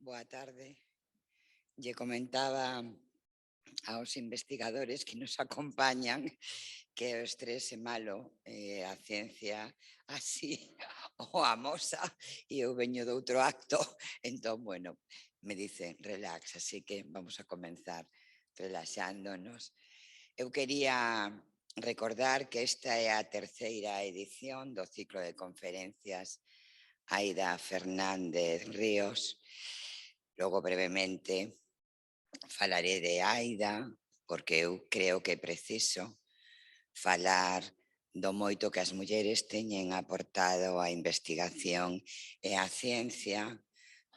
Boa tarde. Lle comentaba aos investigadores que nos acompañan que o estrés é malo, a ciencia así o amosa e eu veño de outro acto, entón, bueno, me dicen relax, así que vamos a comenzar relaxándonos. Eu quería recordar que esta é a terceira edición do ciclo de conferencias Aida Fernández Ríos. Logo, brevemente, falaré de Aida, porque eu creo que é preciso falar do moito que as mulleres teñen aportado á investigación e á ciencia.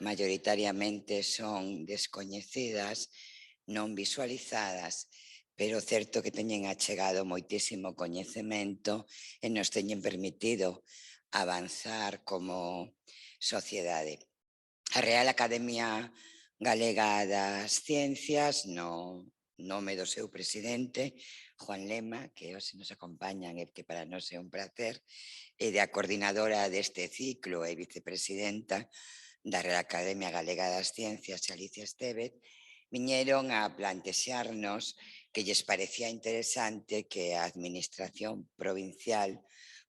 Mayoritariamente son descoñecidas, non visualizadas, pero certo que teñen achegado moitísimo coñecemento e nos teñen permitido avanzar como sociedade. A Real Academia Galega das Ciencias, no nome do seu presidente, Juan Lema, que hoxe nos acompañan e que para nós é un placer, e da coordinadora deste ciclo e vicepresidenta da Real Academia Galega das Ciencias, Alicia Estévez, viñeron a plantexarnos que lles parecía interesante que a administración provincial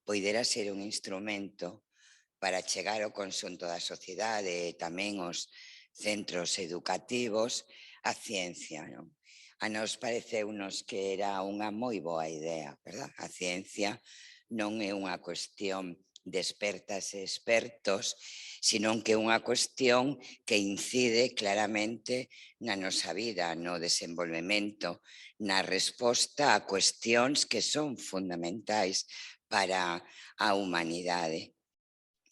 poidera ser un instrumento para chegar ao conxunto da sociedade e tamén os centros educativos a ciencia. Non? A nos pareceunos que era unha moi boa idea, verdad? A ciencia non é unha cuestión de expertas e expertos, senón que é unha cuestión que incide claramente na nosa vida, no desenvolvemento, na resposta a cuestións que son fundamentais para a humanidade.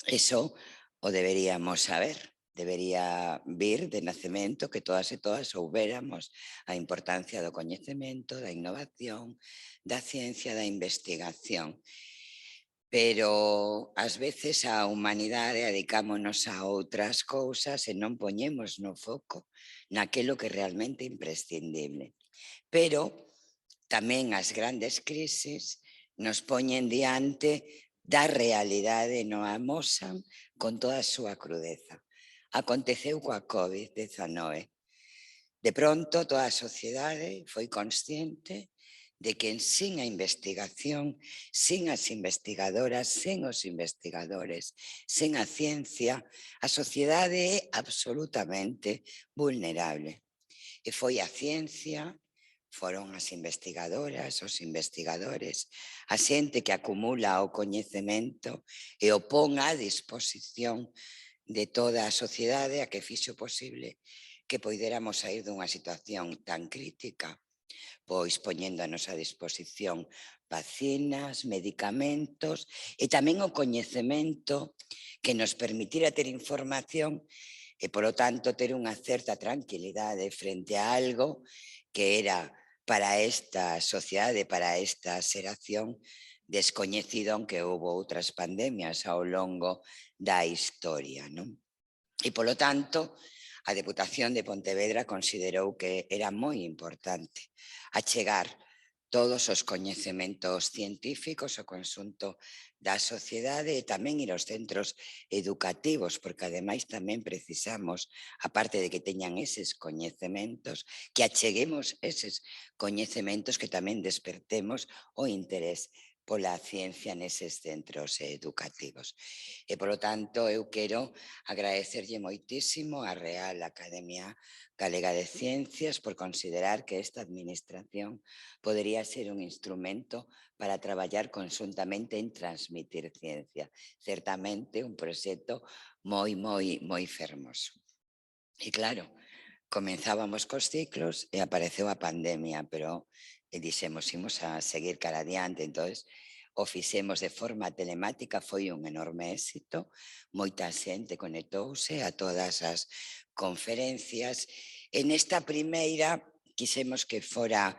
Eso o deberíamos saber, debería vir de nacemento que todas e todas soubéramos a importancia do coñecemento, da innovación, da ciencia, da investigación. Pero ás veces a humanidade adicámonos a outras cousas e non poñemos no foco naquelo que realmente é imprescindible. Pero tamén as grandes crises nos poñen diante da realidade, non a amosan con toda a súa crudeza. Aconteceu coa COVID-19. De pronto, toda a sociedade foi consciente de que sin a investigación, sin as investigadoras, sin os investigadores, sin a ciencia, a sociedade é absolutamente vulnerable. E foi a ciencia, foron as investigadoras, os investigadores, a xente que acumula o coñecemento e o pon á disposición de toda a sociedade a que fixo posible que poidéramos sair dunha situación tan crítica, pois poñendo a nosa disposición vacinas, medicamentos e tamén o coñecemento que nos permitira ter información e, polo tanto, ter unha certa tranquilidade frente a algo que era para esta sociedade, para esta xeración, descoñecido, aunque houve outras pandemias ao longo da historia. Non? E, polo tanto, a Deputación de Pontevedra considerou que era moi importante achegar todos os coñecementos científicos ao conxunto da sociedade e tamén ir aos centros educativos, porque ademais tamén precisamos, aparte de que teñan eses coñecementos, que acheguemos eses coñecementos, que tamén despertemos o interés pola ciencia neses centros educativos. E, polo tanto, eu quero agradecerlle moitísimo á Real Academia Galega de Ciencias por considerar que esta administración podería ser un instrumento para traballar conxuntamente en transmitir ciencia. Certamente un proxecto moi fermoso. E claro, comenzábamos cos ciclos e apareceu a pandemia, pero dixemos, imos a seguir cara adiante, entón o fixemos de forma telemática, foi un enorme éxito, moita xente conectouse a todas as conferencias, e nesta primeira quixemos que fora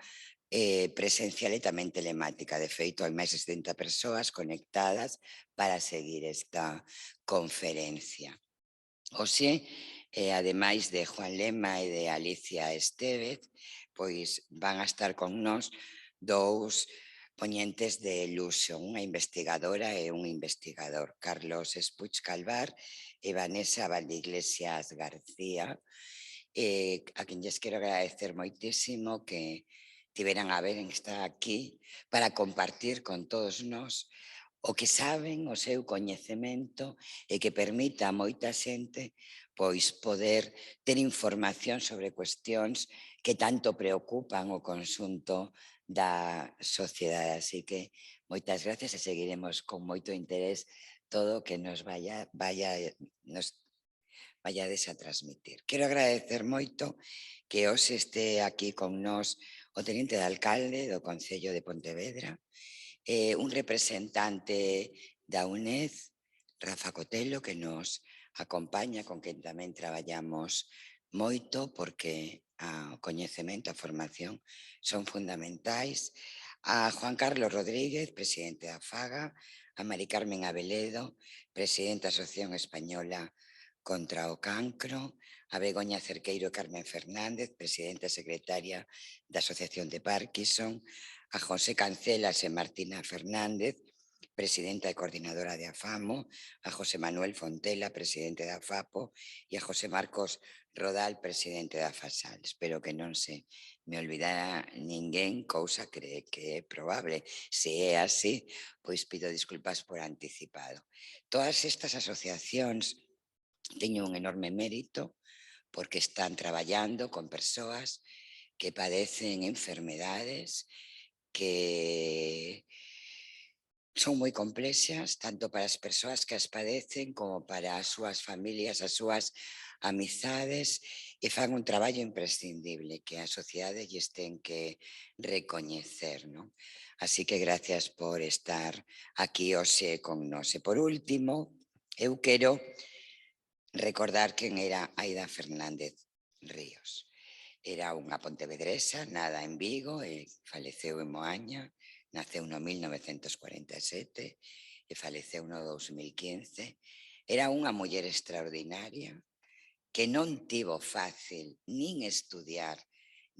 presencial e tamén telemática. De feito, hai máis de 70 persoas conectadas para seguir esta conferencia. Oxe, ademais de Juan Lema e de Alicia Estévez, pois van a estar con nós dous poñentes de luxo, unha investigadora e un investigador, Carlos Espuig Calvar e Vanessa Valdeiglesias García, a quen lles quero agradecer moitísimo que tiveran a ver en estar aquí para compartir con todos nós o que saben, o seu coñecemento e que permita a moita xente pois poder ter información sobre cuestións que tanto preocupan o conxunto da sociedade. Así que moitas gracias e seguiremos con moito interés todo o que nos nos vayades a transmitir. Quero agradecer moito que hoxe este aquí con nós o teniente de alcalde do Concello de Pontevedra, un representante da UNED, Rafa Cotelo, que nos acompaña, con quen tamén traballamos moito porque o coñecemento, a formación son fundamentais, a Juan Carlos Rodríguez, presidente da FAGA, a Mari Carmen Abeledo, presidenta da Asociación Española contra o Cancro, a Begoña Cerqueiro e Carmen Fernández, presidenta e secretaria da Asociación de Parkinson, a José Cancelas e Martina Fernández, presidenta e coordinadora de AFAMO, a José Manuel Fontela, presidente da FAPO, e a José Marcos Rodal, presidente da FASAL. Espero que non se me olvidara ninguén, cousa que é probable. Se é así, pois pido disculpas por anticipado. Todas estas asociacións teñen un enorme mérito porque están traballando con persoas que padecen enfermedades que son moi complexas, tanto para as persoas que as padecen como para as súas familias, as súas amizades, e fan un traballo imprescindible que a sociedade lles ten que recoñecer, non? Así que gracias por estar aquí hoxe con nós. E por último, eu quero recordar quen era Aida Fernández Ríos. Era unha pontevedresa, nada en Vigo e faleceu en Moaña, naceu no 1947 e faleceu no 2015. Era unha muller extraordinaria que non tivo fácil nin estudiar,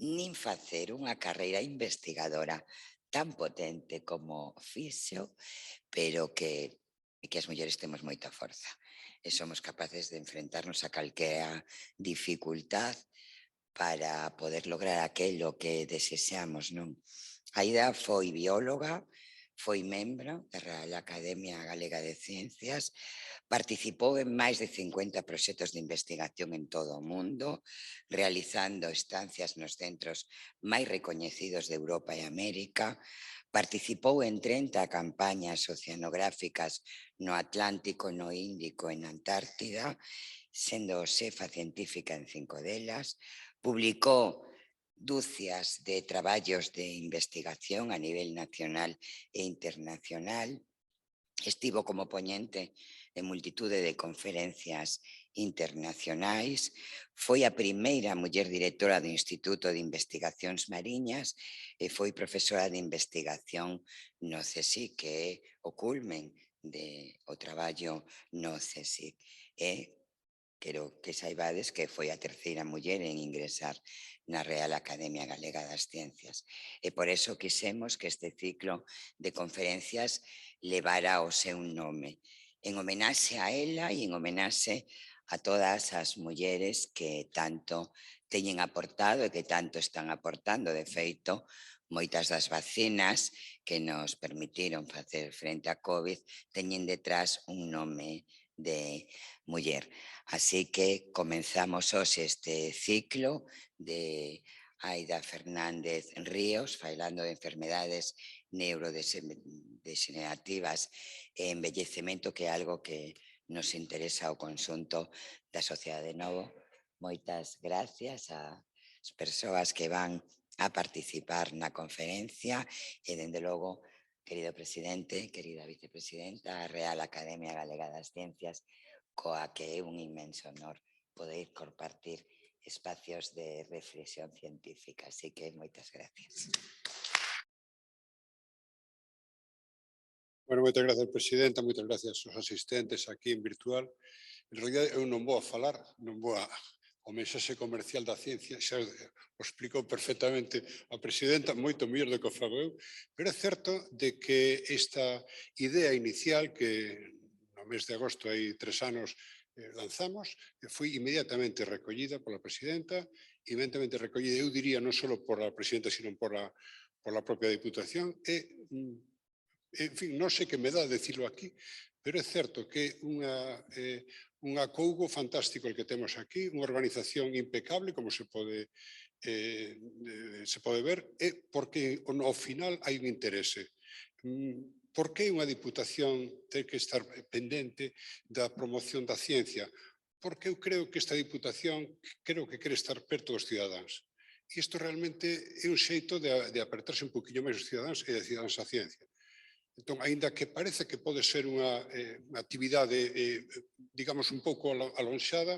nin facer unha carreira investigadora tan potente como fixo, pero que as mulleres temos moita forza e somos capaces de enfrentarnos a calquera dificultad para poder lograr aquello que desexamos, non? Aida foi bióloga, foi membro da Real Academia Galega de Ciencias, participou en máis de 50 proxectos de investigación en todo o mundo, realizando estancias nos centros máis recoñecidos de Europa e América, participou en 30 campañas oceanográficas no Atlántico, no Índico e na Antártida, sendo xefa científica en 5 delas, publicou dúcias de traballos de investigación a nivel nacional e internacional, estivo como poñente en multitude de conferencias internacionais, foi a primeira muller directora do Instituto de Investigacións Mariñas e foi profesora de investigación no CSIC, que é o culmen do traballo no CSIC. E quero que saibades que foi a terceira muller en ingresar na Real Academia Galega das Ciencias. E por eso quixemos que este ciclo de conferencias levara o seu nome, en homenaxe a ela e en homenaxe a todas as mulleres que tanto teñen aportado e que tanto están aportando. De feito, moitas das vacinas que nos permitiron facer frente a COVID teñen detrás un nome de muller. Así que comenzamos hoxe este ciclo de Aida Fernández Ríos, falando de enfermedades neurodegenerativas e envellecemento, que é algo que nos interesa ao conxunto da sociedade. De novo, moitas gracias ás persoas que van a participar na conferencia e, dende logo, querido presidente, querida vicepresidenta, a Real Academia Galega das Ciencias, coa que é un inmenso honor poder compartir espacios de reflexión científica. Así que moitas gracias. Bueno, moitas gracias, presidenta, moitas gracias aos asistentes aquí en virtual. En realidad, eu non vou a falar, non vou a o mensaxe comercial da ciencia, xa o explicou perfectamente a presidenta, moito mellor do que o fago eu, pero é certo de que esta idea inicial que no mes de agosto, hai 3 anos, lanzamos, foi inmediatamente recollida pola presidenta, inmediatamente recollida, eu diría, non só por a presidenta, sino por a propia Diputación, e, en fin, non sei que me dá decirlo aquí, pero é certo que un acougo fantástico el que temos aquí, unha organización impecable, como se pode ver, é porque ao final hai un interese. Por que unha Diputación ten que estar pendente da promoción da ciencia? Porque eu creo que esta Diputación creo que quere estar perto dos cidadáns. E isto realmente é un xeito de apertarse un poquinho máis os cidadáns e de cidadáns á ciencia. Entón, aínda que parece que pode ser unha actividade, digamos, un pouco alonxada,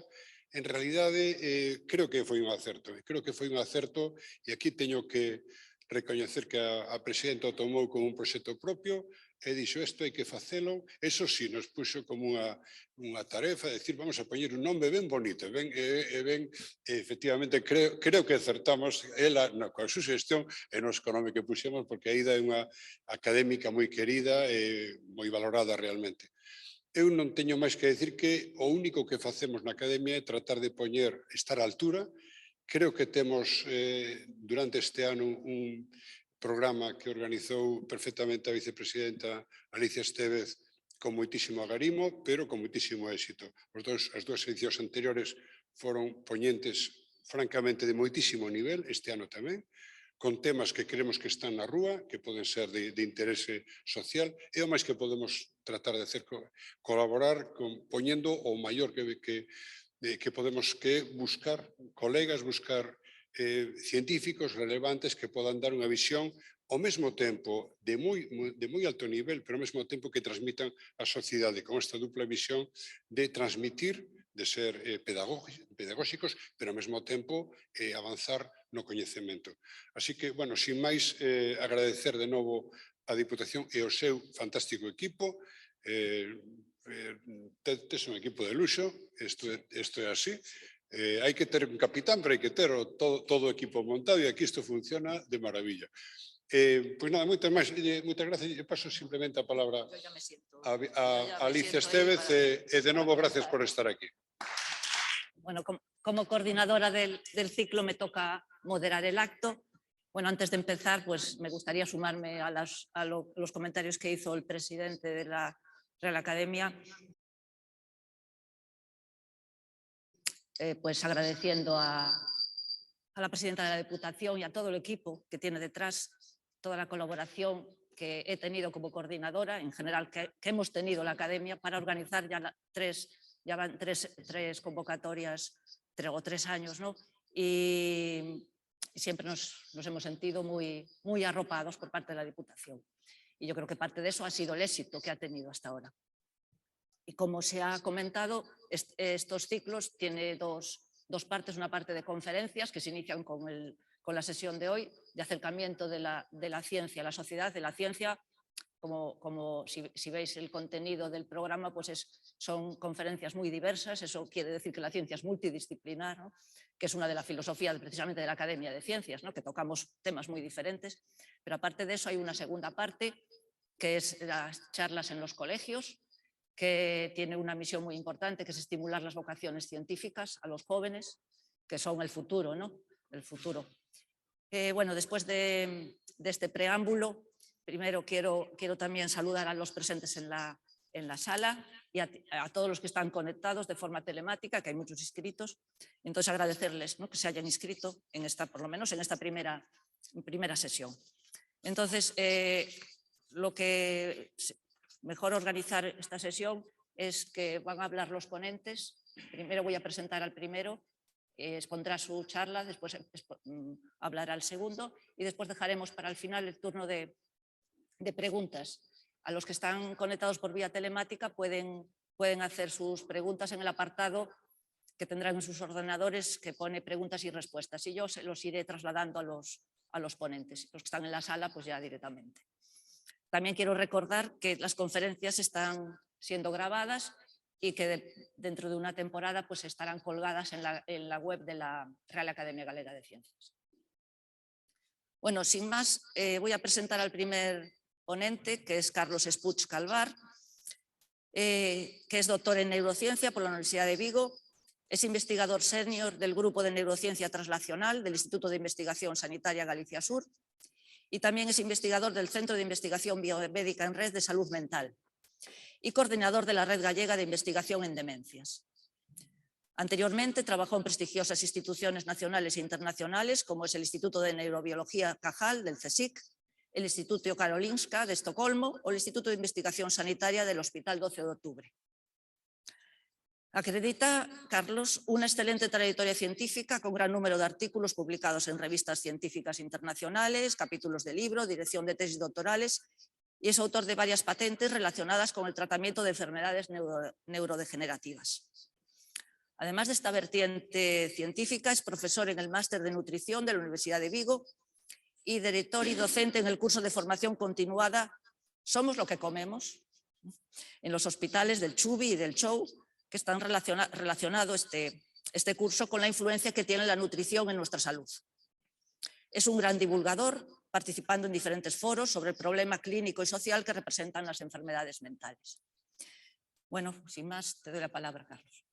en realidade creo que foi un acerto. Creo que foi un acerto e aquí teño que recoñecer que a presidenta o tomou como un proxecto propio e dixo isto hai que facelo. Eso sí, nos puxo como unha tarefa de decir vamos a poñer un nome ben bonito. Efectivamente, creo que acertamos ela coa suxestión e nos co nome que puxemos, porque a Ida é unha académica moi querida e moi valorada realmente. Eu non teño máis que decir que o único que facemos na academia é tratar de estar á altura. Creo que temos durante este ano un programa que organizou perfectamente a vicepresidenta Alicia Estévez con moitísimo agarimo, pero con moitísimo éxito. As dúas edicións anteriores foron poñentes francamente de moitísimo nivel, este ano tamén, con temas que creemos que están na rúa, que poden ser de interese social, e o máis que podemos tratar de hacer colaborar poñendo o maior que podemos buscar colegas, buscar científicos relevantes que podan dar unha visión ao mesmo tempo de moi alto nivel, pero ao mesmo tempo que transmitan á sociedade con esta dupla visión de transmitir, de ser pedagóxicos, pero ao mesmo tempo avanzar no coñecemento. Así que, bueno, sin máis, agradecer de novo a Diputación e o seu fantástico equipo. Tes un equipo de luxo, isto é así. Hai que ter un capitán, pero hai que ter todo o equipo montado e aquí isto funciona de maravilla. Pois nada, moitas gracias. Eu paso simplemente a palabra a Alicia Estévez e de novo gracias por estar aquí. Bueno, como coordinadora del ciclo me toca moderar el acto. Bueno, antes de empezar, pues me gustaría sumarme a los comentarios que hizo el presidente de la Real Academia, pues agradeciendo a la presidenta de la Diputación y a todo el equipo que tiene detrás, toda la colaboración que he tenido como coordinadora, en general que hemos tenido la Academia para organizar ya van tres convocatorias, o 3 años, ¿no? Y siempre nos hemos sentido muy arropados por parte de la Diputación. Y yo creo que parte de eso ha sido el éxito que ha tenido hasta ahora. Y como se ha comentado, estos ciclos tienen dos partes, una parte de conferencias que se inician con la sesión de hoy, de acercamiento de la ciencia a la sociedad, de la ciencia, como si veis el contenido del programa, pues son conferencias muy diversas. Eso quiere decir que la ciencia es multidisciplinar, ¿no? Que es una de la filosofía precisamente de la Academia de Ciencias, ¿no? Que tocamos temas muy diferentes. Pero aparte de eso hay una segunda parte, que es las charlas en los colegios, que tiene una misión muy importante, que es estimular las vocaciones científicas a los jóvenes, que son el futuro, ¿no? El futuro. Bueno, después de este preámbulo, primero quiero también saludar a los presentes en la sala y a todos los que están conectados de forma telemática, que hay muchos inscritos. Entonces agradecerles, ¿no?, que se hayan inscrito por lo menos en esta primera sesión. Entonces, lo que mejor organizar esta sesión es que van a hablar los ponentes. Primero voy a presentar al primero, expondrá su charla, después hablará el segundo y después dejaremos para el final el turno de preguntas. A los que están conectados por vía telemática pueden hacer sus preguntas en el apartado que tendrán en sus ordenadores que pone preguntas y respuestas, y yo se los iré trasladando a los ponentes. Los que están en la sala, pues ya directamente. También quiero recordar que las conferencias están siendo grabadas y que dentro de una temporada pues estarán colgadas en la web de la Real Academia Galega de Ciencias. Bueno, sin más, voy a presentar al primer ponente, que es Carlos Espuig Calvar, que es doctor en neurociencia por la Universidad de Vigo, es investigador senior del Grupo de Neurociencia Translacional del Instituto de Investigación Sanitaria Galicia Sur y también es investigador del Centro de Investigación Biomédica en Red de Salud Mental y coordinador de la Red Gallega de Investigación en Demencias. Anteriormente trabajó en prestigiosas instituciones nacionales e internacionales como es el Instituto de Neurobiología Cajal del CSIC, el Instituto Karolinska de Estocolmo o el Instituto de Investigación Sanitaria del Hospital 12 de Octubre. Acredita, Carlos, una excelente trayectoria científica con gran número de artículos publicados en revistas científicas internacionales, capítulos de libro, dirección de tesis doctorales y es autor de varias patentes relacionadas con el tratamiento de enfermedades neurodegenerativas. Además de esta vertiente científica, es profesor en el Máster de Nutrición de la Universidad de Vigo y director y docente en el curso de formación continuada Somos lo que comemos, en los hospitales del Chubi y del Chou, que están relacionado este curso con la influencia que tiene la nutrición en nuestra salud. Es un gran divulgador, participando en diferentes foros sobre el problema clínico y social que representan las enfermedades mentales. Bueno, sin más, te doy la palabra, Carlos.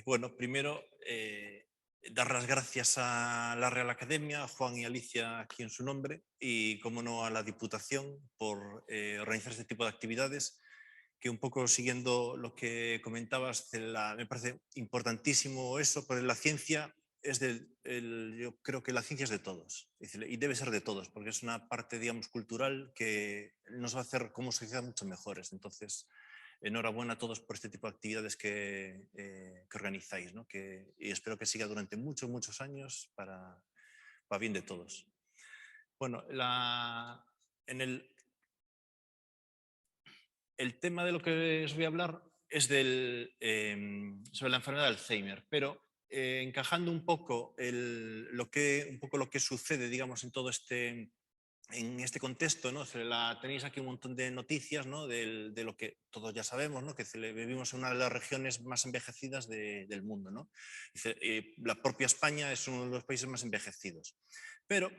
Bueno, primero dar las gracias a la Real Academia, a Juan y Alicia aquí en su nombre y, como no, a la Diputación por organizar este tipo de actividades que, un poco siguiendo lo que comentabas, me parece importantísimo eso, porque la ciencia es yo creo que la ciencia es de todos y debe ser de todos porque es una parte, digamos, cultural que nos va a hacer como sociedad mucho mejores. Entonces, enhorabuena a todos por este tipo de actividades que organizáis, ¿no? Y espero que siga durante muchos, muchos años para bien de todos. Bueno, el tema de lo que os voy a hablar es sobre la enfermedad de Alzheimer, pero encajando un poco lo que sucede, digamos, en este contexto, ¿no? Tenéis aquí un montón de noticias, ¿no? de lo que todos ya sabemos, ¿no? Que vivimos en una de las regiones más envejecidas del mundo, ¿no? La propia España es uno de los países más envejecidos. Pero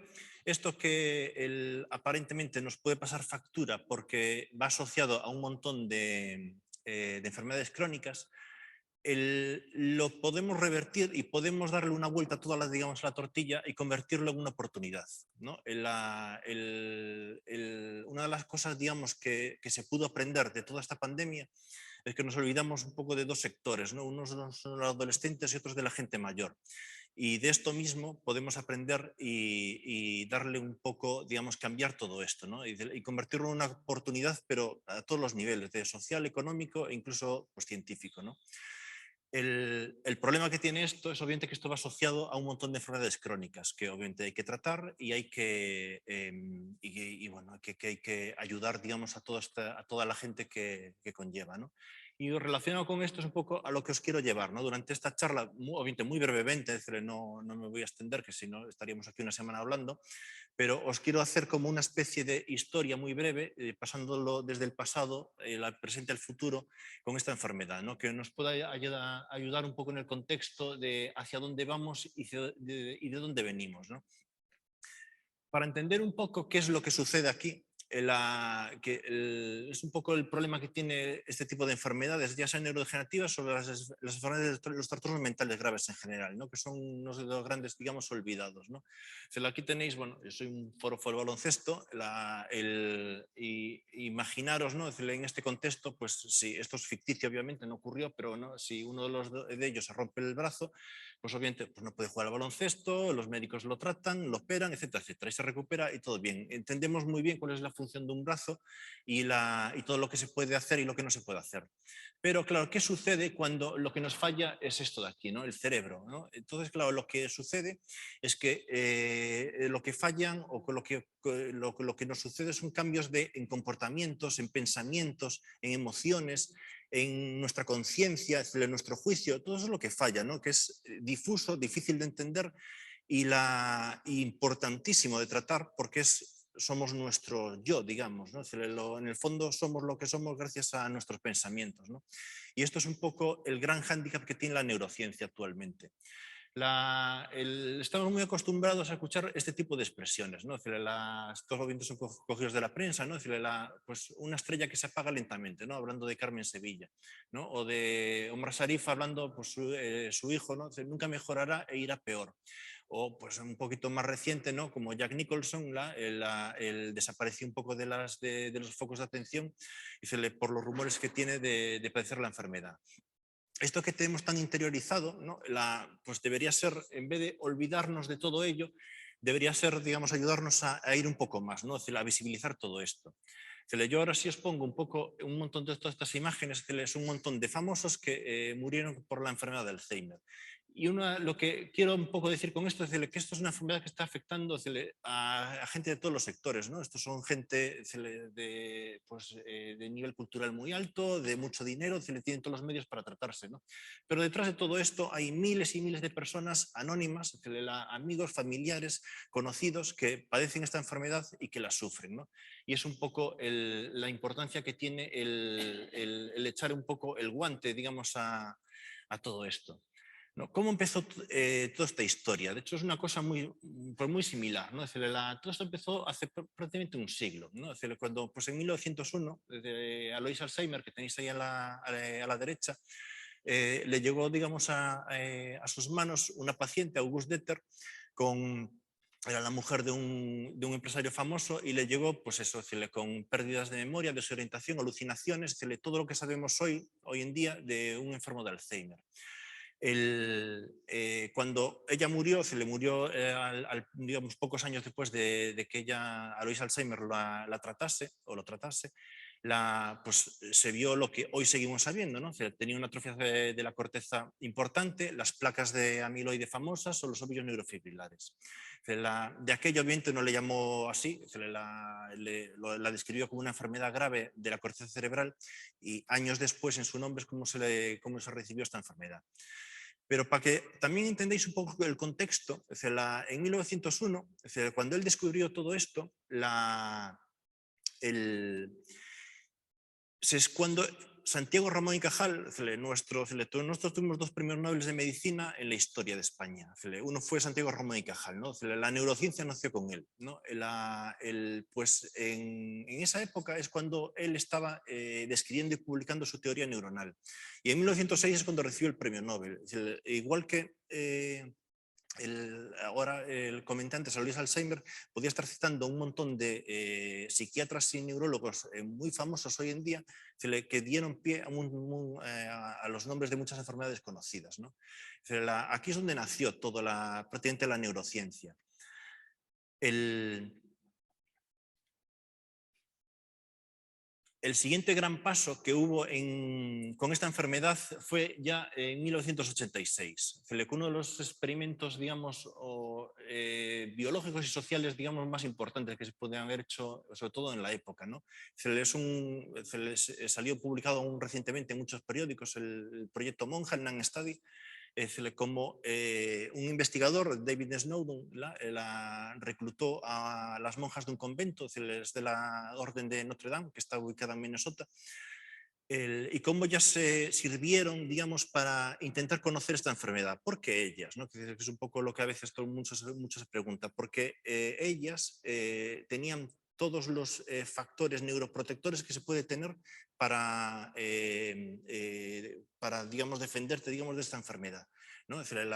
esto que aparentemente nos puede pasar factura porque va asociado a un montón de enfermedades crónicas, lo podemos revertir y podemos darle una vuelta a toda la tortilla y convertirlo en una oportunidad, ¿no? Una de las cosas, digamos, que se pudo aprender de toda esta pandemia es que nos olvidamos un poco de dos sectores, ¿no? Unos son los adolescentes y otros de la gente mayor. Y de esto mismo podemos aprender y darle un poco, digamos, cambiar todo esto, ¿no? Y convertirlo en una oportunidad, pero a todos los niveles, de social, económico e incluso pues, científico, ¿no? El problema que tiene esto es obviamente que esto va asociado a un montón de enfermedades crónicas que obviamente hay que tratar y hay que, bueno, que hay que ayudar, digamos, a toda la gente que conlleva, ¿no? Y relacionado con esto es un poco a lo que os quiero llevar, ¿no? Durante esta charla, obviamente muy brevemente, es decir, no me voy a extender, que si no estaríamos aquí una semana hablando, pero os quiero hacer como una especie de historia muy breve, pasándolo desde el pasado, el presente al futuro, con esta enfermedad, ¿no? Que nos pueda ayudar un poco en el contexto de hacia dónde vamos y de dónde venimos, ¿no? Para entender un poco qué es lo que sucede aquí, es un poco el problema que tiene este tipo de enfermedades, ya sean neurodegenerativas o las enfermedades de los trastornos mentales graves en general, ¿no? Que son unos de los grandes, digamos, olvidados, ¿no? Aquí tenéis, bueno, yo soy un forofo del baloncesto, y imaginaros, ¿no? En este contexto, pues sí, esto es ficticio, obviamente, no ocurrió, pero ¿no? Si uno de ellos se rompe el brazo, pues obviamente pues no puede jugar al baloncesto, los médicos lo tratan, lo operan, etcétera, etcétera, y se recupera y todo bien. Entendemos muy bien cuál es la función de un brazo y todo lo que se puede hacer y lo que no se puede hacer. Pero claro, ¿qué sucede cuando lo que nos falla es esto de aquí, ¿no? El cerebro, ¿no? Entonces, claro, lo que sucede es que lo que fallan o lo que nos sucede son cambios en comportamientos, en pensamientos, en emociones, en nuestra conciencia, en nuestro juicio, todo eso es lo que falla, ¿no? Que es difuso, difícil de entender y importantísimo de tratar porque somos nuestro yo, digamos, ¿no? Es decir, en el fondo somos lo que somos gracias a nuestros pensamientos, ¿no? Y esto es un poco el gran hándicap que tiene la neurociencia actualmente. Estamos muy acostumbrados a escuchar este tipo de expresiones, ¿no? Es decir, todos los vientos son cogidos de la prensa, ¿no? Es decir, pues una estrella que se apaga lentamente, ¿no? Hablando de Carmen Sevilla, ¿no? O de Omar Sharif hablando, pues su hijo, ¿no? Es decir, nunca mejorará e irá peor. O pues un poquito más reciente, ¿no? Como Jack Nicholson, el desapareció un poco de los focos de atención por los rumores que tiene de padecer la enfermedad. Esto que tenemos tan interiorizado, ¿no? Pues debería ser, en vez de olvidarnos de todo ello, debería ser, digamos, ayudarnos a ir un poco más, ¿no? Es decir, a visibilizar todo esto. Yo ahora sí os pongo un montón de todas estas imágenes, es un montón de famosos que murieron por la enfermedad de Alzheimer. Y lo que quiero un poco decir con esto es que esto es una enfermedad que está afectando a gente de todos los sectores, ¿no? Estos son gente de nivel cultural muy alto, de mucho dinero, tienen todos los medios para tratarse, ¿no? Pero detrás de todo esto hay miles y miles de personas anónimas, amigos, familiares, conocidos que padecen esta enfermedad y que la sufren, ¿no? Y es un poco la importancia que tiene el echar un poco el guante, digamos, a todo esto, ¿no? ¿Cómo empezó toda esta historia? De hecho, es una cosa pues muy similar, ¿no? Es decir, todo esto empezó hace prácticamente un siglo, ¿no? Es decir, cuando pues en 1901, Alois Alzheimer, que tenéis ahí a la derecha, le llegó, digamos, a sus manos una paciente, Auguste Deter, era la mujer de un empresario famoso y le llegó, pues eso, con pérdidas de memoria, desorientación, alucinaciones, todo lo que sabemos hoy en día de un enfermo de Alzheimer. Cuando ella murió, se le murió digamos, pocos años después de que Alois Alzheimer la tratase o lo tratase, pues se vio lo que hoy seguimos sabiendo, ¿no? Tenía una atrofia de la corteza importante, las placas de amiloide famosas o los óvulos neurofibrilares. De aquello obviamente no le llamó así, la describió como una enfermedad grave de la corteza cerebral y años después en su nombre es cómo se recibió esta enfermedad. Pero para que también entendáis un poco el contexto, en 1901, cuando él descubrió todo esto, es cuando Santiago Ramón y Cajal, nosotros tuvimos 2 premios Nobel de Medicina en la historia de España. Uno fue Santiago Ramón y Cajal, ¿no? La neurociencia nació con él, ¿no? Pues en esa época es cuando él estaba describiendo y publicando su teoría neuronal. Y en 1906 es cuando recibió el premio Nobel. Igual que ahora el comentante Alois Alzheimer podía estar citando un montón de psiquiatras y neurólogos muy famosos hoy en día que dieron pie a los nombres de muchas enfermedades conocidas, ¿no? Aquí es donde nació prácticamente la neurociencia. El siguiente gran paso que hubo con esta enfermedad fue ya en 1986. Uno de los experimentos, digamos, biológicos y sociales, digamos, más importantes que se podían haber hecho, sobre todo en la época, ¿no? Salió publicado recientemente en muchos periódicos el proyecto Monaghan Study, como un investigador, David Snowden, reclutó a las monjas de un convento, de la Orden de Notre Dame, que está ubicada en Minnesota, y cómo ellas se sirvieron, digamos, para intentar conocer esta enfermedad. ¿Por qué ellas? ¿No? Que es un poco lo que a veces muchos se preguntan. Porque ellas tenían todos los factores neuroprotectores que se puede tener para digamos, defenderte, digamos, de esta enfermedad, ¿no? Es decir,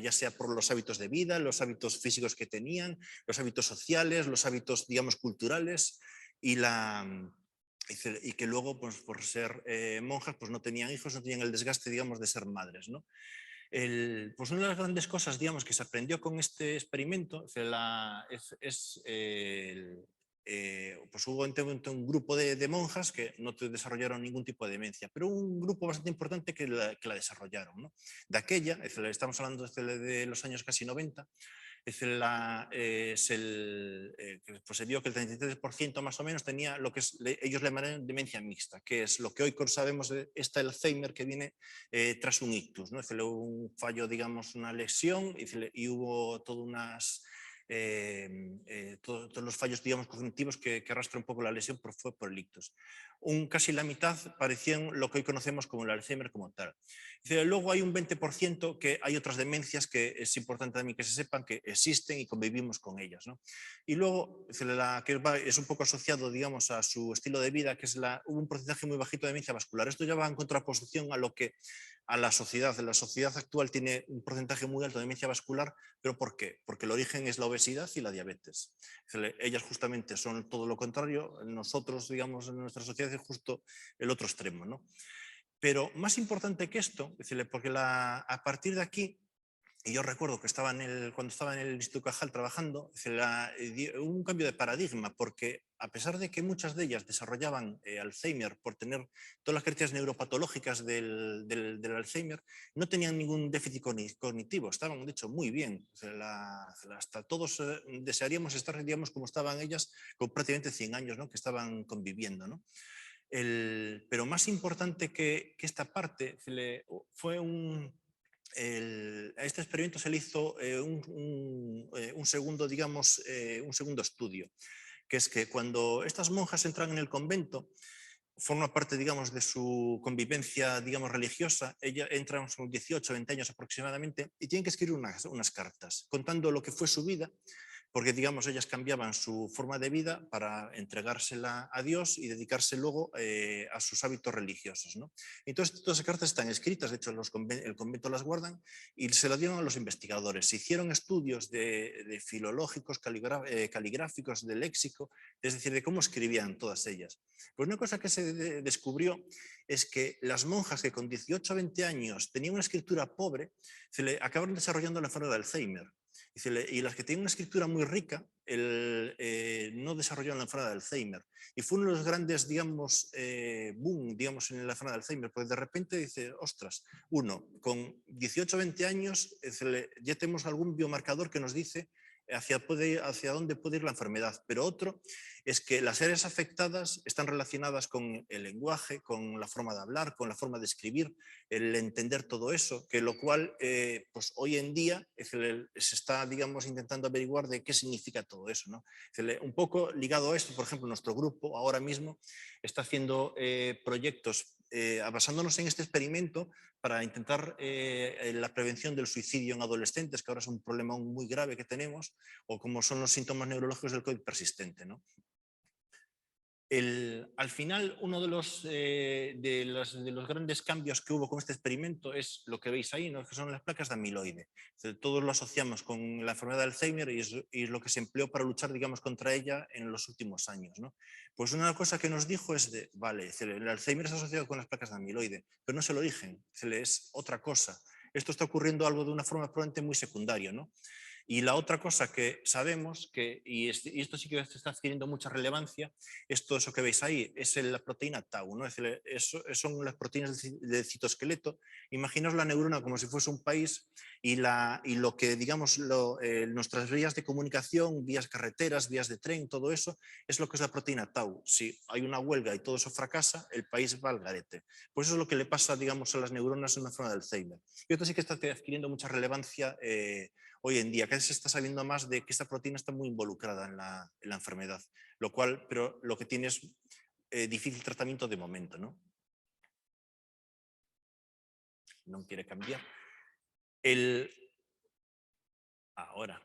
ya sea por los hábitos de vida, los hábitos físicos que tenían, los hábitos sociales, los hábitos, digamos, culturales y que luego, pues, por ser monjas, pues no tenían hijos, no tenían el desgaste, digamos, de ser madres, ¿no? Pues una de las grandes cosas, digamos, que se aprendió con este experimento es pues hubo un grupo de monjas que no desarrollaron ningún tipo de demencia, pero un grupo bastante importante que la desarrollaron, ¿no? De aquella, estamos hablando de los años casi 90, pues se vio que el 33% más o menos tenía lo que ellos le llaman demencia mixta, que es lo que hoy sabemos de este Alzheimer que viene tras un ictus, ¿no? Un fallo, digamos, una lesión y hubo todas todos los fallos, digamos, cognitivos que arrastra un poco la lesión fue por el ictus. Casi la mitad parecían lo que hoy conocemos como el Alzheimer como tal. Luego hay un 20% que hay otras demencias que es importante también que se sepan que existen y convivimos con ellas, ¿no? Y luego, que es un poco asociado, digamos, a su estilo de vida, que es hubo un porcentaje muy bajito de demencia vascular. Esto ya va en contraposición a lo que a la sociedad. La sociedad actual tiene un porcentaje muy alto de demencia vascular, ¿pero por qué? Porque el origen es la obesidad y la diabetes. Ellas justamente son todo lo contrario, nosotros, digamos, en nuestra sociedad es justo el otro extremo, ¿no? Pero más importante que esto, porque a partir de aquí, y yo recuerdo que cuando estaba en el Instituto Cajal trabajando, hubo un cambio de paradigma, porque a pesar de que muchas de ellas desarrollaban Alzheimer por tener todas las características neuropatológicas del Alzheimer, no tenían ningún déficit cognitivo, estaban de hecho muy bien. Hasta todos desearíamos estar, digamos, como estaban ellas con prácticamente 100 años, ¿no? Que estaban conviviendo, ¿no? Pero más importante que esta parte fue a este experimento se le hizo un segundo, digamos, un segundo estudio, que es que cuando estas monjas entran en el convento, forma parte, digamos, de su convivencia, digamos, religiosa, ella entra a unos 18, 20 años aproximadamente y tienen que escribir unas cartas contando lo que fue su vida, porque, digamos, ellas cambiaban su forma de vida para entregársela a Dios y dedicarse luego a sus hábitos religiosos, ¿no? Entonces, todas esas cartas están escritas, de hecho, el convento las guardan y se las dieron a los investigadores. Se hicieron estudios de filológicos, caligráficos, de léxico, es decir, de cómo escribían todas ellas. Pues una cosa que se descubrió es que las monjas que con 18 o 20 años tenían una escritura pobre, acabaron desarrollando la enfermedad de Alzheimer. Y las que tienen una escritura muy rica no desarrollaron la enfermedad de Alzheimer. Y fue uno de los grandes, digamos, boom, digamos, en la enfermedad de Alzheimer, porque de repente dice, ostras, con 18 o 20 años ya tenemos algún biomarcador que nos dice hacia dónde puede ir la enfermedad, pero otro es que las áreas afectadas están relacionadas con el lenguaje, con la forma de hablar, con la forma de escribir, el entender todo eso, que lo cual pues hoy en día se está, digamos, intentando averiguar de qué significa todo eso, ¿no? Un poco ligado a esto, por ejemplo, nuestro grupo ahora mismo está haciendo proyectos basándonos en este experimento para intentar la prevención del suicidio en adolescentes, que ahora es un problema muy grave que tenemos, o como son los síntomas neurológicos del COVID persistente, ¿no? Al final, uno de los grandes cambios que hubo con este experimento es lo que veis ahí, ¿no? Que son las placas de amiloide. Todos lo asociamos con la enfermedad de Alzheimer y es lo que se empleó para luchar, digamos, contra ella en los últimos años, ¿no? Pues una cosa que nos dijo es vale, el Alzheimer es asociado con las placas de amiloide, pero no es el origen, es otra cosa. Esto está ocurriendo algo de una forma probablemente muy secundaria, ¿no? Y la otra cosa que sabemos, y esto sí que está adquiriendo mucha relevancia, es todo eso que veis ahí, es la proteína tau, ¿no? Es decir, son las proteínas del citoesqueleto. Imaginaos la neurona como si fuese un país y lo que, digamos, nuestras vías de comunicación, vías carreteras, vías de tren, todo eso, es lo que es la proteína tau. Si hay una huelga y todo eso fracasa, el país va al garete. Pues eso es lo que le pasa, digamos, a las neuronas en una zona del Alzheimer. Y esto sí que está adquiriendo mucha relevancia hoy en día, que se está sabiendo más de que esta proteína está muy involucrada en la enfermedad, pero lo que tiene es difícil tratamiento de momento, ¿no? No quiere cambiar. Ahora.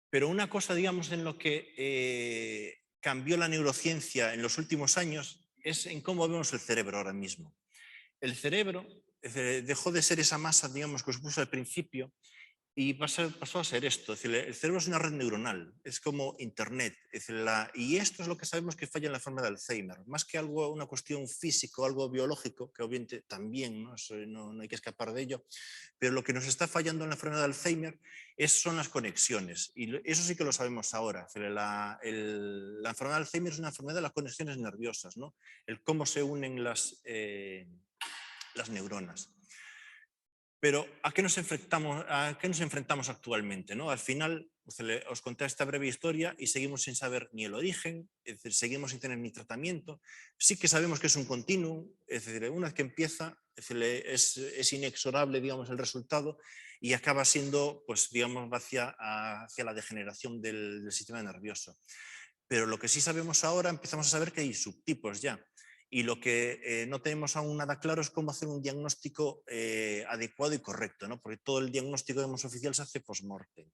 Pero una cosa, digamos, en lo que cambió la neurociencia en los últimos años es en cómo vemos el cerebro ahora mismo. El cerebro dejó de ser esa masa, digamos, que os puse al principio, Y pasó a ser esto, es decir, el cerebro es una red neuronal, es como Internet, es decir, y esto es lo que sabemos que falla en la enfermedad de Alzheimer, más que algo, una cuestión física, algo biológico, que obviamente también, ¿no? No hay que escapar de ello, pero lo que nos está fallando en la enfermedad de Alzheimer son las conexiones, y eso sí que lo sabemos ahora. Es decir, la enfermedad de Alzheimer es una enfermedad de las conexiones nerviosas, ¿no? El cómo se unen las neuronas. Pero ¿a qué nos enfrentamos actualmente? ¿No? Al final, os conté esta breve historia y seguimos sin saber ni el origen, es decir, seguimos sin tener ni tratamiento. Sí que sabemos que es un continuum, es decir, una vez que empieza, es inexorable, digamos, el resultado y acaba siendo, pues, digamos, hacia la degeneración del sistema nervioso. Pero lo que sí sabemos ahora, empezamos a saber que hay subtipos ya. Y lo que no tenemos aún nada claro es cómo hacer un diagnóstico adecuado y correcto, ¿no? Porque todo el diagnóstico, digamos, oficial se hace post-mortem.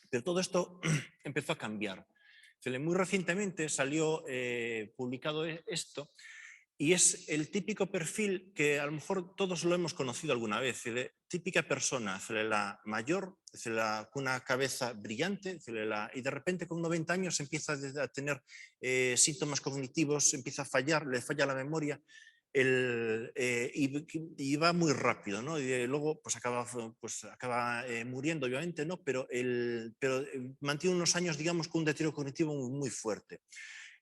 Pero todo esto empezó a cambiar. Muy recientemente salió publicado esto y es el típico perfil que a lo mejor todos lo hemos conocido alguna vez, típica persona, la mayor, con una cabeza brillante, y de repente con 90 años empieza a tener síntomas cognitivos, empieza a fallar, le falla la memoria y va muy rápido, ¿no? Y luego pues acaba muriendo, obviamente, ¿no? Pero mantiene unos años, digamos, con un deterioro cognitivo muy, muy fuerte.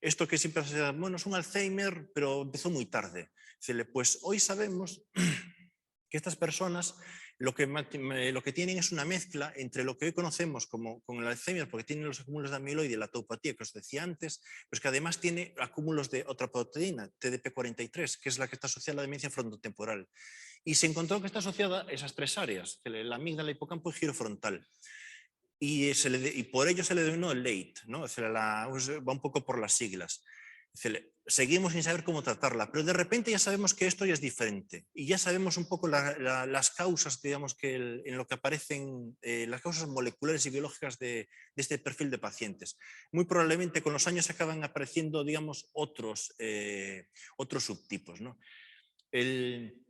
Esto que siempre se dice, bueno, es un Alzheimer, pero empezó muy tarde. Pues hoy sabemos que estas personas lo que tienen es una mezcla entre lo que hoy conocemos con el Alzheimer, porque tienen los acúmulos de amiloide y la taupatía que os decía antes, pero es que además tiene acúmulos de otra proteína, TDP43, que es la que está asociada a la demencia frontotemporal. Y se encontró que está asociada a esas tres áreas, la amígdala, el hipocampo y el giro frontal. Y por ello se le denominó late, ¿no? Va un poco por las siglas. Seguimos sin saber cómo tratarla, pero de repente ya sabemos que esto ya es diferente y ya sabemos un poco las causas, digamos, en lo que aparecen, las causas moleculares y biológicas de este perfil de pacientes. Muy probablemente con los años acaban apareciendo, digamos, otros subtipos, ¿no? El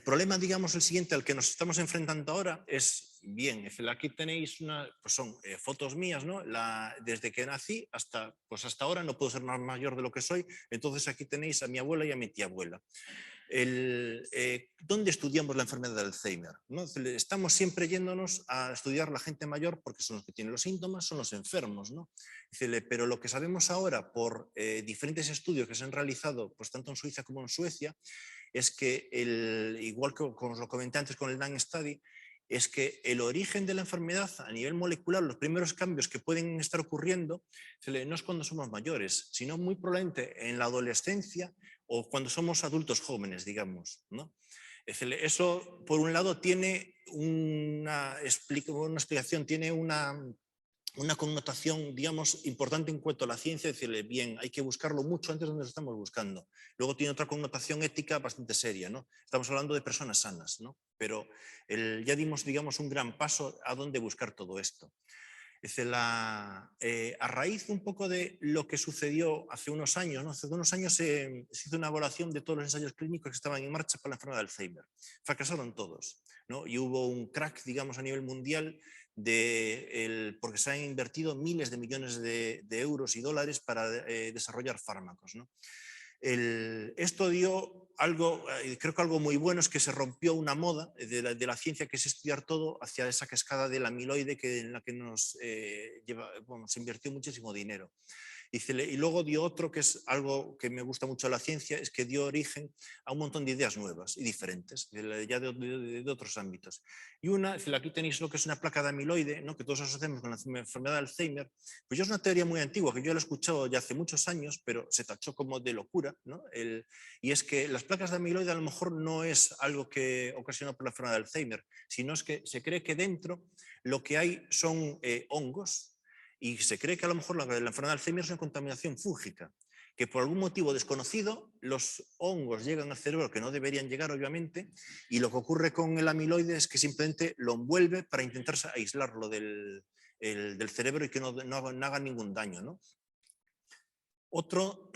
problema, digamos, el siguiente al que nos estamos enfrentando ahora es, bien, aquí tenéis pues son fotos mías, ¿no? Desde que nací hasta ahora no puedo ser más mayor de lo que soy, entonces aquí tenéis a mi abuela y a mi tía abuela. ¿Dónde estudiamos la enfermedad de Alzheimer? ¿No? Estamos siempre yéndonos a estudiar la gente mayor porque son los que tienen los síntomas, son los enfermos, ¿no? Pero lo que sabemos ahora por diferentes estudios que se han realizado pues, tanto en Suiza como en Suecia es que, igual que como os lo comenté antes con el DAN Study, es que el origen de la enfermedad a nivel molecular, los primeros cambios que pueden estar ocurriendo, no es cuando somos mayores, sino muy probablemente en la adolescencia o cuando somos adultos jóvenes, digamos, ¿no? Eso, por un lado, tiene una explicación, tiene una connotación, digamos, importante en cuanto a la ciencia, decirle, bien, hay que buscarlo mucho antes de donde lo estamos buscando. Luego tiene otra connotación ética bastante seria, ¿no? Estamos hablando de personas sanas, ¿no? Pero ya dimos, digamos, un gran paso a dónde buscar todo esto. A raíz un poco de lo que sucedió hace unos años, ¿no? Hace unos años se hizo una evaluación de todos los ensayos clínicos que estaban en marcha para la enfermedad de Alzheimer. Fracasaron todos, ¿no? Y hubo un crack, digamos, a nivel mundial porque se han invertido miles de millones de euros y dólares para desarrollar fármacos, ¿no? Esto dio algo, creo que algo muy bueno es que se rompió una moda de la ciencia, que es estudiar todo hacia esa cascada del amiloide en la que se invirtió muchísimo dinero. Y luego dio otro, que es algo que me gusta mucho de la ciencia, es que dio origen a un montón de ideas nuevas y diferentes, ya de otros ámbitos. Y aquí tenéis lo que es una placa de amiloide, ¿no? Que todos asociamos con la enfermedad de Alzheimer. Pues yo es una teoría muy antigua, que yo la he escuchado ya hace muchos años, pero se tachó como de locura, ¿no? Y es que las placas de amiloide a lo mejor no es algo que ocasionó por la enfermedad de Alzheimer, sino es que se cree que dentro lo que hay son hongos, y se cree que a lo mejor la enfermedad de Alzheimer es una contaminación fúngica, que por algún motivo desconocido los hongos llegan al cerebro que no deberían llegar, obviamente, y lo que ocurre con el amiloide es que simplemente lo envuelve para intentar aislarlo del cerebro y que no haga ningún daño, ¿no? Otro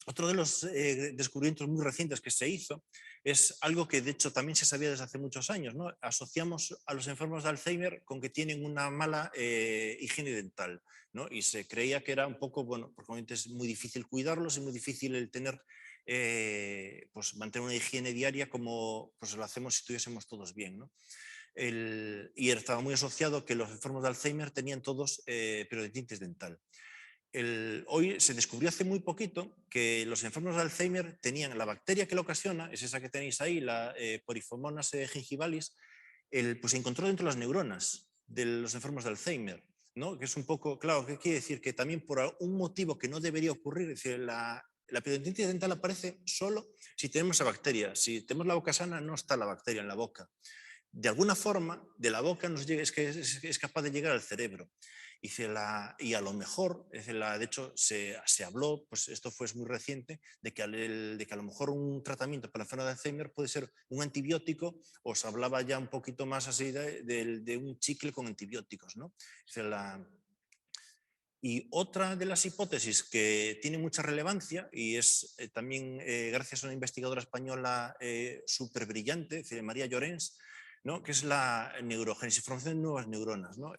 Otro de los descubrimientos muy recientes que se hizo es algo que de hecho también se sabía desde hace muchos años, ¿no? Asociamos a los enfermos de Alzheimer con que tienen una mala higiene dental, ¿no? Y se creía que era un poco, bueno, porque obviamente es muy difícil cuidarlos, es muy difícil el tener, pues mantener una higiene diaria como pues lo hacemos si estuviésemos todos bien, ¿no? Y estaba muy asociado que los enfermos de Alzheimer tenían todos periodontitis dental. Hoy se descubrió hace muy poquito que los enfermos de Alzheimer tenían la bacteria que lo ocasiona, es esa que tenéis ahí, la Poriformonas gingivalis, pues se encontró dentro de las neuronas de los enfermos de Alzheimer, ¿no? Que es un poco, claro, ¿qué quiere decir? Que también por un motivo que no debería ocurrir, es decir, la periodontitis dental aparece solo si tenemos esa bacteria. Si tenemos la boca sana, no está la bacteria en la boca. De alguna forma, de la boca es capaz de llegar al cerebro. Y a lo mejor, de hecho, se habló, pues esto fue muy reciente, de que a lo mejor un tratamiento para la enfermedad de Alzheimer puede ser un antibiótico, o se hablaba ya un poquito más así de un chicle con antibióticos, ¿no? Y otra de las hipótesis que tiene mucha relevancia y es también gracias a una investigadora española súper brillante, María Llorens, ¿no? Que es la neurogénesis, formación de nuevas neuronas, ¿no?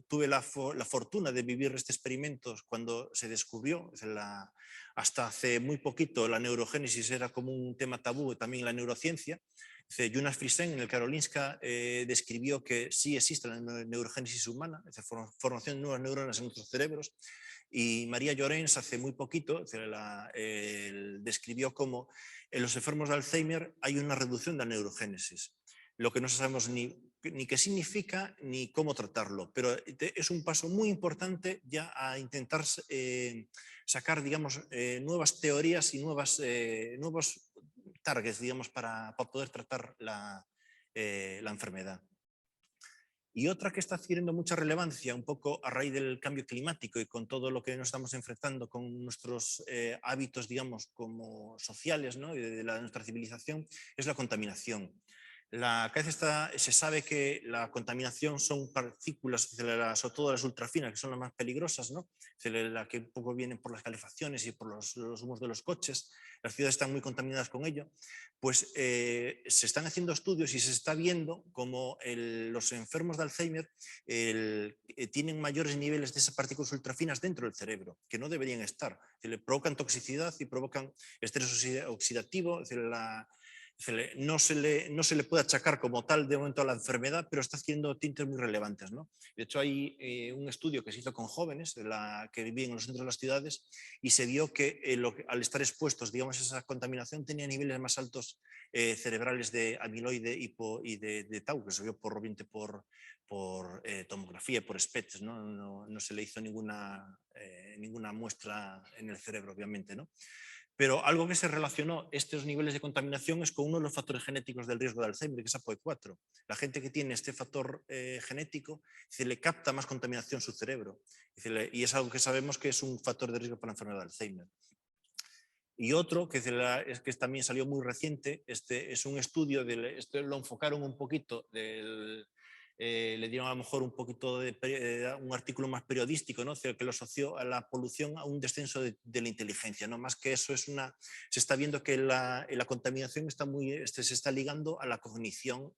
Tuve la fortuna de vivir este experimento cuando se descubrió, hasta hace muy poquito la neurogénesis era como un tema tabú también en la neurociencia. Jonas Friesen en el Karolinska describió que sí existe la neurogénesis humana, formación de nuevas neuronas en nuestros cerebros, y María Llorens hace muy poquito describió cómo en los enfermos de Alzheimer hay una reducción de la neurogénesis, lo que no sabemos ni qué significa ni cómo tratarlo, pero es un paso muy importante ya a intentar sacar, digamos, nuevas teorías y nuevos targets, digamos, para poder tratar la enfermedad. Y otra que está adquiriendo mucha relevancia, un poco a raíz del cambio climático y con todo lo que nos estamos enfrentando con nuestros hábitos, digamos, como sociales, ¿no? Y de nuestra civilización, es la contaminación. Cada vez se sabe que la contaminación son partículas, sobre todo las ultrafinas, que son las más peligrosas, ¿no? La que un poco vienen por las calefacciones y por los humos de los coches. Las ciudades están muy contaminadas con ello. Pues se están haciendo estudios y se está viendo cómo los enfermos de Alzheimer tienen mayores niveles de esas partículas ultrafinas dentro del cerebro, que no deberían estar. Le provocan toxicidad y provocan estrés oxidativo, no se le puede achacar como tal de momento a la enfermedad, pero está haciendo tintes muy relevantes, ¿no? De hecho, hay un estudio que se hizo con jóvenes que vivían en los centros de las ciudades y se vio que al estar expuestos, digamos, a esa contaminación tenía niveles más altos cerebrales de amiloide y de tau, que se vio por tomografía, por SPECT, ¿no? No se le hizo ninguna muestra en el cerebro, obviamente, ¿no? Pero algo que se relacionó estos niveles de contaminación es con uno de los factores genéticos del riesgo de Alzheimer, que es APOE4. La gente que tiene este factor genético se le capta más contaminación su cerebro. Y es algo que sabemos que es un factor de riesgo para la enfermedad de Alzheimer. Y otro que también salió muy reciente, es un estudio, lo enfocaron un poquito le dieron a lo mejor un poquito un artículo más periodístico, ¿no? Que lo asoció a la polución a un descenso de la inteligencia, ¿no? Más que eso se está viendo que la contaminación se está ligando a la cognición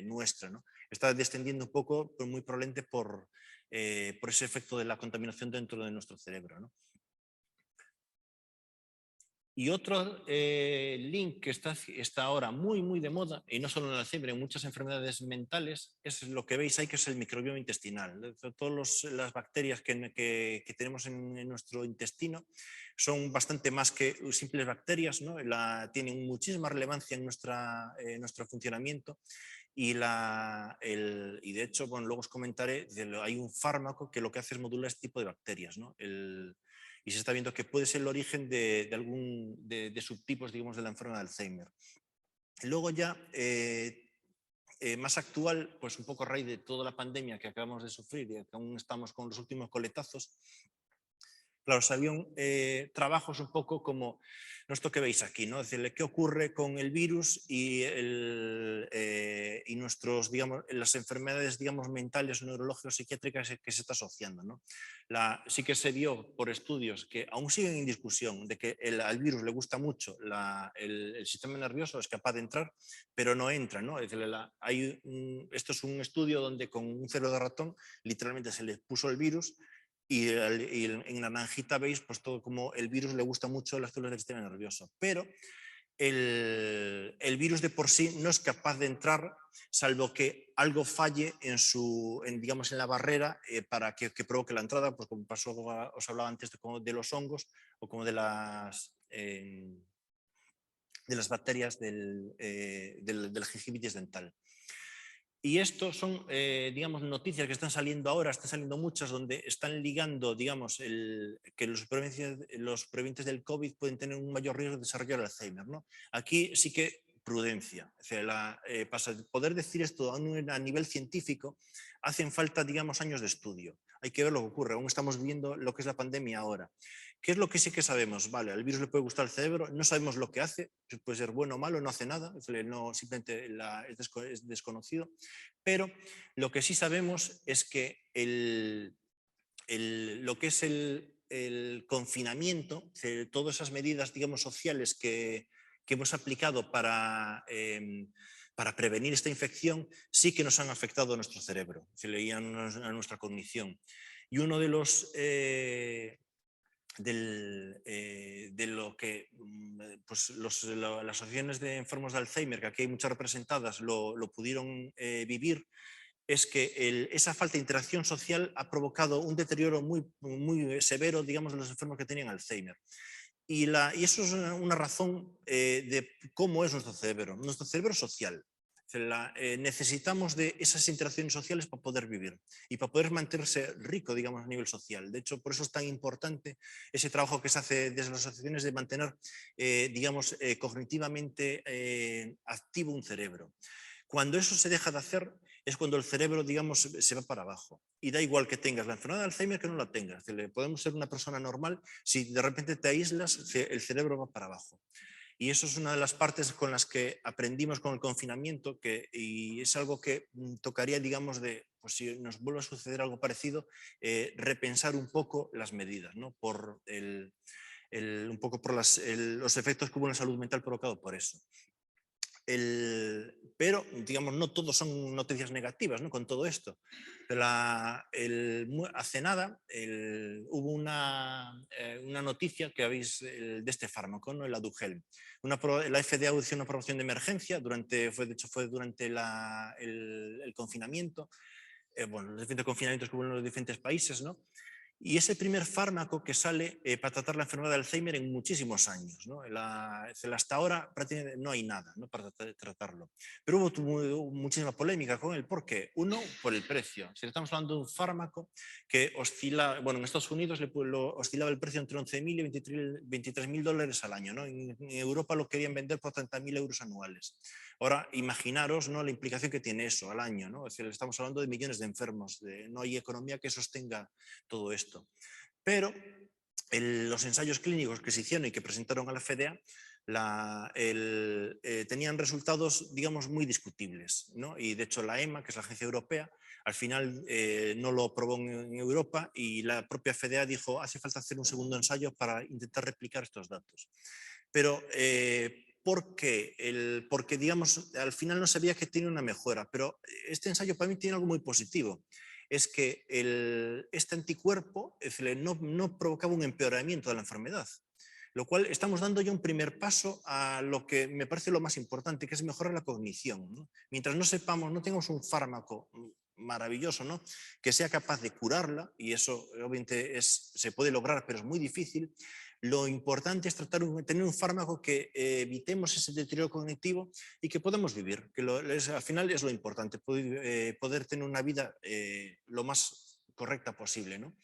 nuestra, ¿no? Está descendiendo un poco, pero muy probablemente por ese efecto de la contaminación dentro de nuestro cerebro, ¿no? Y otro link que está ahora muy de moda, y no solo en el Alzheimer, en muchas enfermedades mentales, es lo que veis ahí, que es el microbioma intestinal. Todas las bacterias que tenemos en nuestro intestino son bastante más que simples bacterias, ¿no? Tienen muchísima relevancia en nuestro funcionamiento. Y de hecho, bueno, luego os comentaré, hay un fármaco que lo que hace es modular este tipo de bacterias, ¿no? Y se está viendo que puede ser el origen de subtipos, digamos, de la enfermedad de Alzheimer. Y luego ya, más actual, pues un poco a raíz de toda la pandemia que acabamos de sufrir y que aún estamos con los últimos coletazos, Claro, salieron trabajos un poco como esto que veis aquí, ¿no? Es decir, qué ocurre con el virus y nuestros, digamos, las enfermedades, digamos, mentales, neurológicas, psiquiátricas que se está asociando, ¿no? Sí que se vio por estudios que aún siguen en discusión de que al virus le gusta mucho el sistema nervioso, es capaz de entrar, pero no entra, ¿no? Es decir, esto es un estudio donde con un cerebro de ratón literalmente se le puso el virus y en la naranjita veis pues todo como el virus le gusta mucho las células del sistema nervioso, pero el virus de por sí no es capaz de entrar salvo que algo falle digamos, en la barrera para que provoque la entrada, pues como pasó, os hablaba antes de los hongos o como de las bacterias del gingivitis dental. Y esto son, digamos, noticias que están saliendo ahora, están saliendo muchas, donde están ligando, digamos, que los supervivientes del COVID pueden tener un mayor riesgo de desarrollar Alzheimer, ¿no? Aquí sí que prudencia. O sea, para poder decir esto a nivel científico, hacen falta, digamos, años de estudio. Hay que ver lo que ocurre. Aún estamos viendo lo que es la pandemia ahora. ¿Qué es lo que sí que sabemos? Vale, al virus le puede gustar el cerebro, no sabemos lo que hace, puede ser bueno o malo, no hace nada, simplemente es desconocido, pero lo que sí sabemos es que lo que es el confinamiento, todas esas medidas, digamos, sociales que hemos aplicado para prevenir esta infección, sí que nos han afectado a nuestro cerebro, y a nuestra cognición. Y uno de los de lo que pues las asociaciones de enfermos de Alzheimer, que aquí hay muchas representadas, lo pudieron vivir, es que esa falta de interacción social ha provocado un deterioro muy, muy severo, digamos, de los enfermos que tenían Alzheimer. Y eso es una razón de cómo es nuestro cerebro. Nuestro cerebro es social. Necesitamos de esas interacciones sociales para poder vivir y para poder mantenerse rico, digamos, a nivel social. De hecho, por eso es tan importante ese trabajo que se hace desde las asociaciones de mantener, digamos, cognitivamente activo un cerebro. Cuando eso se deja de hacer es cuando el cerebro, digamos, se va para abajo. Y da igual que tengas la enfermedad de Alzheimer que no la tengas. Podemos ser una persona normal, si de repente te aíslas, el cerebro va para abajo. Y eso es una de las partes con las que aprendimos con el confinamiento y es algo que tocaría, digamos, pues si nos vuelve a suceder algo parecido, repensar un poco las medidas, ¿no? Un poco por los efectos que hubo en la salud mental provocado por eso. Pero, digamos, no todos son noticias negativas, ¿no? Con todo esto. Hace nada hubo una noticia que habéis de este fármaco, ¿no? El Aduhelm. La FDA hizo una aprobación de emergencia, de hecho fue durante el confinamiento, bueno, los diferentes confinamientos que hubo en los diferentes países, ¿no? Y es el primer fármaco que sale para tratar la enfermedad de Alzheimer en muchísimos años, ¿no? Hasta ahora prácticamente no hay nada, ¿no? Para tratarlo. Pero hubo muchísima polémica con él. ¿Por qué? Uno, por el precio. Si estamos hablando de un fármaco que oscila, bueno, en Estados Unidos oscilaba el precio entre 11.000 y $23.000 al año, ¿no? En Europa lo querían vender por 30.000 euros anuales. Ahora, imaginaros, ¿no? La implicación que tiene eso al año, ¿no? Es decir, estamos hablando de millones de enfermos, no hay economía que sostenga todo esto. Pero los ensayos clínicos que se hicieron y que presentaron a la FDA tenían resultados, digamos, muy discutibles, ¿no? Y de hecho la EMA, que es la agencia europea, al final no lo aprobó en Europa y la propia FDA dijo hace falta hacer un segundo ensayo para intentar replicar estos datos. Pero porque, digamos, al final no sabía que tiene una mejora, pero este ensayo para mí tiene algo muy positivo. Es que este anticuerpo no provocaba un empeoramiento de la enfermedad, lo cual estamos dando ya un primer paso a lo que me parece lo más importante, que es mejorar la cognición, ¿no? Mientras no sepamos, no tengamos un fármaco maravilloso, ¿no? Que sea capaz de curarla, y eso obviamente se puede lograr, pero es muy difícil. Lo importante es tener un fármaco que evitemos ese deterioro cognitivo y que podamos vivir, que al final es lo importante, poder tener una vida lo más correcta posible, ¿no?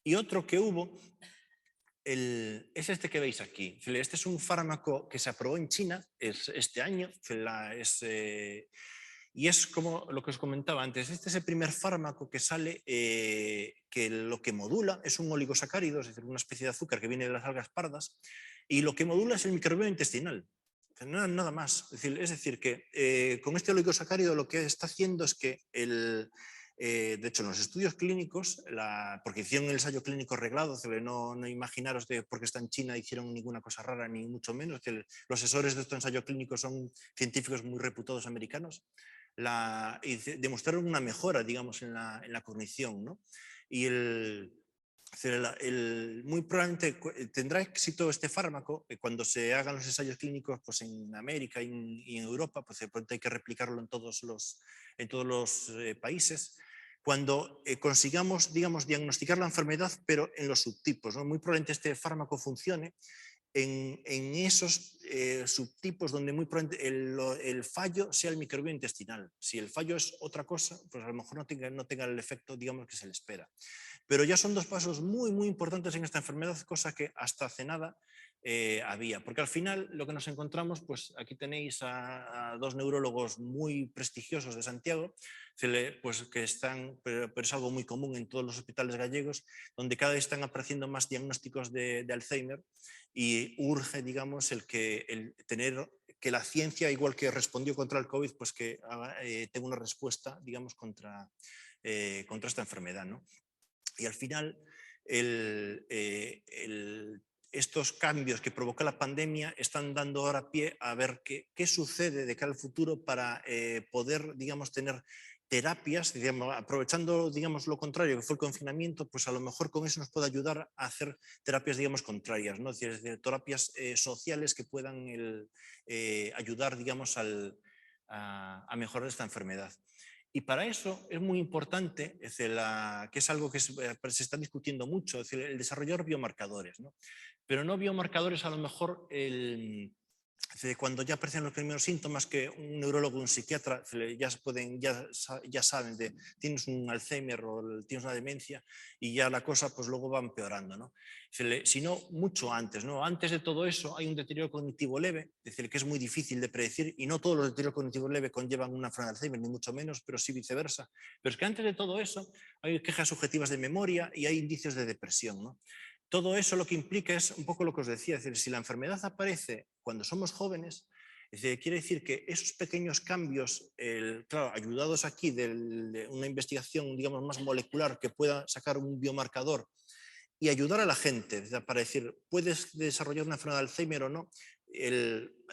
Y otro que hubo es este que veis aquí. Este es un fármaco que se aprobó en China este año, Y es como lo que os comentaba antes, este es el primer fármaco que sale que lo que modula es un oligosacárido, es decir, una especie de azúcar que viene de las algas pardas, y lo que modula es el microbioma intestinal. Nada más. Es decir que con este oligosacárido lo que está haciendo es que de hecho, en los estudios clínicos, porque hicieron el ensayo clínico reglado, no imaginaros porque está en China hicieron ninguna cosa rara, ni mucho menos, que los asesores de este ensayo clínico son científicos muy reputados americanos, y demostraron una mejora, digamos, en la cognición, ¿no? Y muy probablemente tendrá éxito este fármaco cuando se hagan los ensayos clínicos pues en América y en Europa, pues de pronto hay que replicarlo en todos los países, cuando consigamos, digamos, diagnosticar la enfermedad, pero en los subtipos, ¿no? Muy probablemente este fármaco funcione en esos subtipos donde muy probablemente el fallo sea el microbioma intestinal. Si el fallo es otra cosa, pues a lo mejor no tenga el efecto, digamos, que se le espera. Pero ya son 2 pasos muy, muy importantes en esta enfermedad, cosa que hasta hace nada había. Porque al final lo que nos encontramos, pues aquí tenéis a 2 neurólogos muy prestigiosos de Santiago, pues que están, pero es algo muy común en todos los hospitales gallegos, donde cada vez están apareciendo más diagnósticos de Alzheimer y urge, digamos, el tener que la ciencia, igual que respondió contra el COVID, pues que tenga una respuesta, digamos, contra esta enfermedad, ¿no? Y al final, estos cambios que provoca la pandemia están dando ahora pie a ver qué sucede de cara al futuro para poder, digamos, tener terapias, digamos, aprovechando, digamos, lo contrario que fue el confinamiento, pues a lo mejor con eso nos puede ayudar a hacer terapias, digamos, contrarias, ¿no? Es decir, terapias sociales que puedan ayudar, digamos, a mejorar esta enfermedad. Y para eso es muy importante, que es algo que se está discutiendo mucho, es decir, el desarrollar biomarcadores, ¿no? Pero no biomarcadores a lo mejor cuando ya aparecen los primeros síntomas que un neurólogo o un psiquiatra ya saben de tienes un Alzheimer o tienes una demencia y ya la cosa pues luego va empeorando, ¿no? Sino mucho antes, ¿no? Antes de todo eso hay un deterioro cognitivo leve, es decir, que es muy difícil de predecir y no todos los deterioros cognitivos leves conllevan una enfermedad de Alzheimer, ni mucho menos, pero sí viceversa. Pero es que antes de todo eso hay quejas subjetivas de memoria y hay indicios de depresión, ¿no? Todo eso lo que implica es un poco lo que os decía, es decir, si la enfermedad aparece cuando somos jóvenes, quiere decir que esos pequeños cambios, claro, ayudados aquí de una investigación, digamos, más molecular que pueda sacar un biomarcador y ayudar a la gente para decir, ¿puedes desarrollar una enfermedad de Alzheimer o no?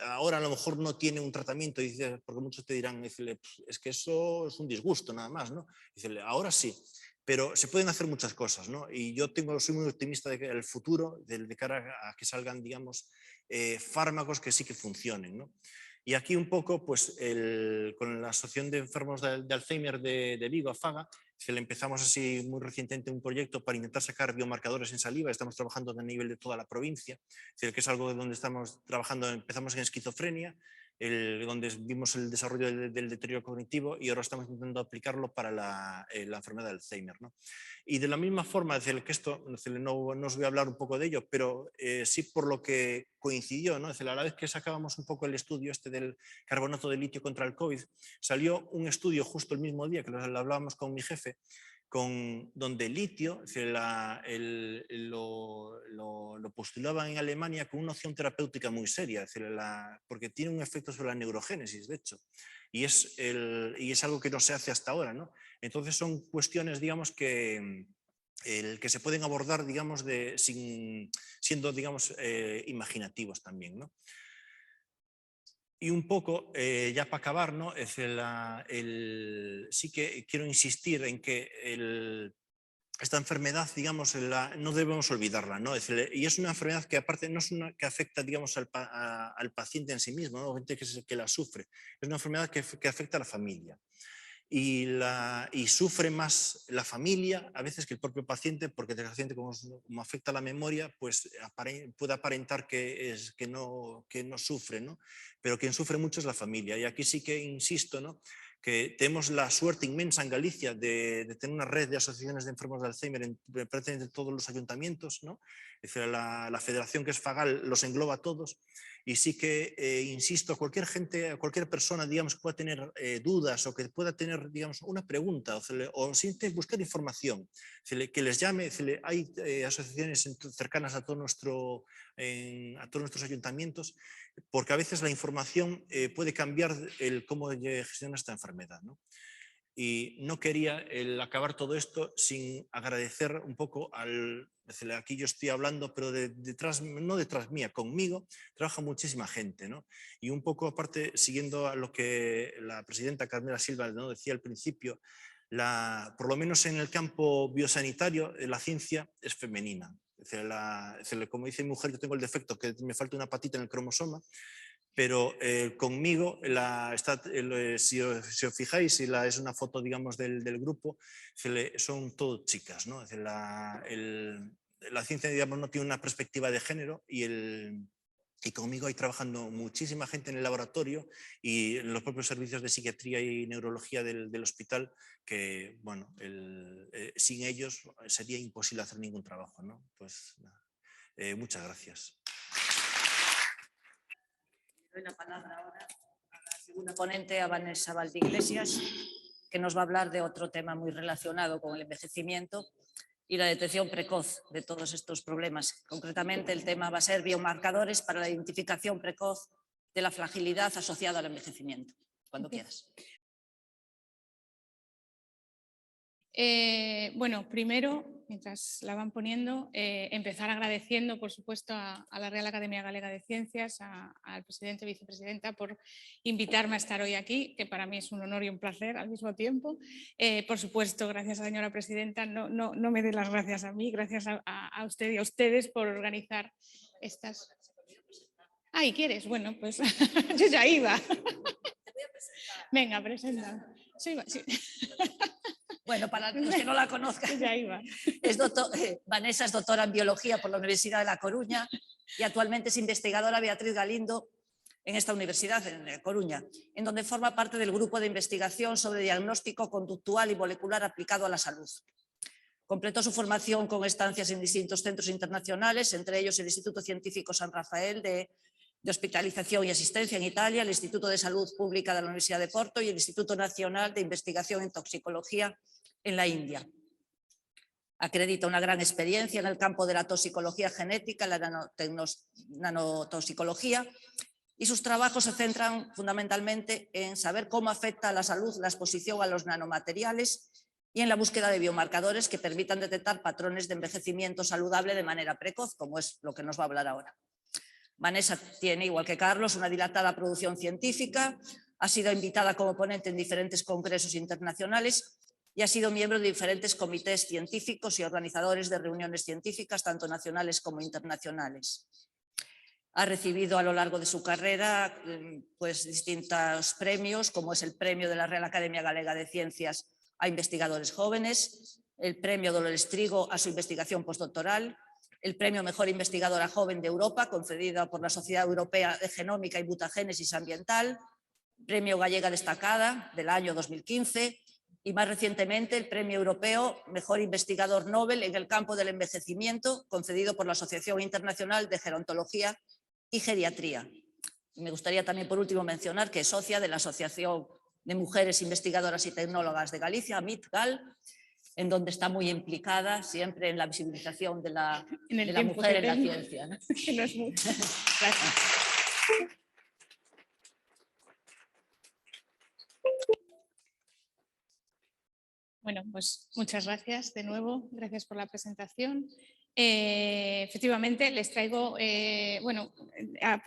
Ahora a lo mejor no tiene un tratamiento, porque muchos te dirán, es que eso es un disgusto nada más, ¿no? Ahora sí, pero se pueden hacer muchas cosas, ¿no? Y yo soy muy optimista de que el futuro, de cara a que salgan, digamos, fármacos que sí que funcionen, ¿no? Y aquí un poco, pues, con la Asociación de Enfermos de Alzheimer de Vigo, AFAGA, que le empezamos así muy recientemente un proyecto para intentar sacar biomarcadores en saliva. Estamos trabajando a nivel de toda la provincia, es decir, que es algo de donde estamos trabajando. Empezamos en esquizofrenia, donde vimos el desarrollo del deterioro cognitivo y ahora estamos intentando aplicarlo para la enfermedad de Alzheimer, ¿no? Y de la misma forma, es decir, que esto, no os voy a hablar un poco de ello, pero sí por lo que coincidió, ¿no? Es decir, a la vez que sacábamos un poco el estudio del carbonato de litio contra el COVID, salió un estudio justo el mismo día que lo hablábamos con mi jefe, donde el litio lo postulaban en Alemania con una opción terapéutica muy seria, porque tiene un efecto sobre la neurogénesis, de hecho, y es algo que no se hace hasta ahora, ¿no? Entonces son cuestiones, digamos, que se pueden abordar, digamos, siendo, digamos, imaginativos también, ¿no? Y un poco, ya para acabar, ¿no? Sí que quiero insistir en que esta enfermedad, digamos, no debemos olvidarla, ¿no? Y es una enfermedad que aparte no es una que afecta, digamos, al paciente en sí mismo, ¿no? Gente que la sufre. Es una enfermedad que afecta a la familia. Y sufre más la familia a veces que el propio paciente, porque desgraciadamente como afecta a la memoria, pues puede aparentar que no sufre, ¿no? Pero quien sufre mucho es la familia. Y aquí sí que insisto, ¿no? Que tenemos la suerte inmensa en Galicia de tener una red de asociaciones de enfermos de Alzheimer en prácticamente todos los ayuntamientos, ¿no? Es decir, la federación que es Fagal los engloba a todos. Y sí que, insisto, cualquier persona, digamos, que pueda tener dudas o que pueda tener, digamos, una pregunta o siente buscar información, que les llame. Hay asociaciones cercanas a todos nuestros ayuntamientos, porque a veces la información puede cambiar el cómo gestiona esta enfermedad, ¿no? Y no quería acabar todo esto sin agradecer un poco aquí yo estoy hablando, pero no detrás mía, conmigo trabaja muchísima gente, ¿no? Y un poco aparte, siguiendo a lo que la presidenta Carmela Silva, ¿no?, decía al principio, por lo menos en el campo biosanitario, la ciencia es femenina. Es decir, como dice mi mujer, yo tengo el defecto que me falta una patita en el cromosoma, pero conmigo, si os fijáis, es una foto, digamos, del grupo, son todo chicas, ¿no? Es decir, la ciencia, digamos, no tiene una perspectiva de género y conmigo hay trabajando muchísima gente en el laboratorio y en los propios servicios de psiquiatría y neurología del hospital, que, bueno, sin ellos sería imposible hacer ningún trabajo, ¿no? Pues muchas gracias. Doy la palabra ahora a la segunda ponente, a Vanessa Valdiglesias, que nos va a hablar de otro tema muy relacionado con el envejecimiento y la detección precoz de todos estos problemas. Concretamente, el tema va a ser biomarcadores para la identificación precoz de la fragilidad asociada al envejecimiento. Cuando quieras. Bueno, primero, mientras la van poniendo, empezar agradeciendo, por supuesto, a la Real Academia Galega de Ciencias, al presidente y vicepresidenta por invitarme a estar hoy aquí, que para mí es un honor y un placer al mismo tiempo. Por supuesto, gracias a la señora presidenta, no me dé las gracias a mí, gracias a usted y a ustedes por organizar estas... Ah, ¿y quieres? Bueno, pues yo ya iba. Venga, presenta. Sí. Bueno, para los que no la conozcan, ya iba. Vanessa es doctora en biología por la Universidad de La Coruña y actualmente es investigadora Beatriz Galindo en esta universidad, en La Coruña, en donde forma parte del grupo de investigación sobre diagnóstico conductual y molecular aplicado a la salud. Completó su formación con estancias en distintos centros internacionales, entre ellos el Instituto Científico San Rafael de Hospitalización y Asistencia en Italia, el Instituto de Salud Pública de la Universidad de Porto y el Instituto Nacional de Investigación en Toxicología en la India. Acredita una gran experiencia en el campo de la toxicología genética, la nanotoxicología, y sus trabajos se centran fundamentalmente en saber cómo afecta a la salud la exposición a los nanomateriales y en la búsqueda de biomarcadores que permitan detectar patrones de envejecimiento saludable de manera precoz, como es lo que nos va a hablar ahora. Vanessa tiene, igual que Carlos, una dilatada producción científica, ha sido invitada como ponente en diferentes congresos internacionales y ha sido miembro de diferentes comités científicos y organizadores de reuniones científicas, tanto nacionales como internacionales. Ha recibido a lo largo de su carrera pues, distintos premios, como es el premio de la Real Academia Galega de Ciencias a investigadores jóvenes, el premio Dolores Trigo a su investigación postdoctoral, el premio Mejor Investigadora Joven de Europa, concedido por la Sociedad Europea de Genómica y Mutagénesis Ambiental, premio Gallega Destacada del año 2015 y más recientemente el premio Europeo Mejor Investigador Nobel en el campo del envejecimiento, concedido por la Asociación Internacional de Gerontología y Geriatría. Me gustaría también por último mencionar que es socia de la Asociación de Mujeres Investigadoras y Tecnólogas de Galicia, AMITGAL, en donde está muy implicada siempre en la visibilización de la mujer en la ciencia, ¿no? Que no es mucho. Gracias. Bueno, pues muchas gracias de nuevo, gracias por la presentación. Efectivamente, les traigo,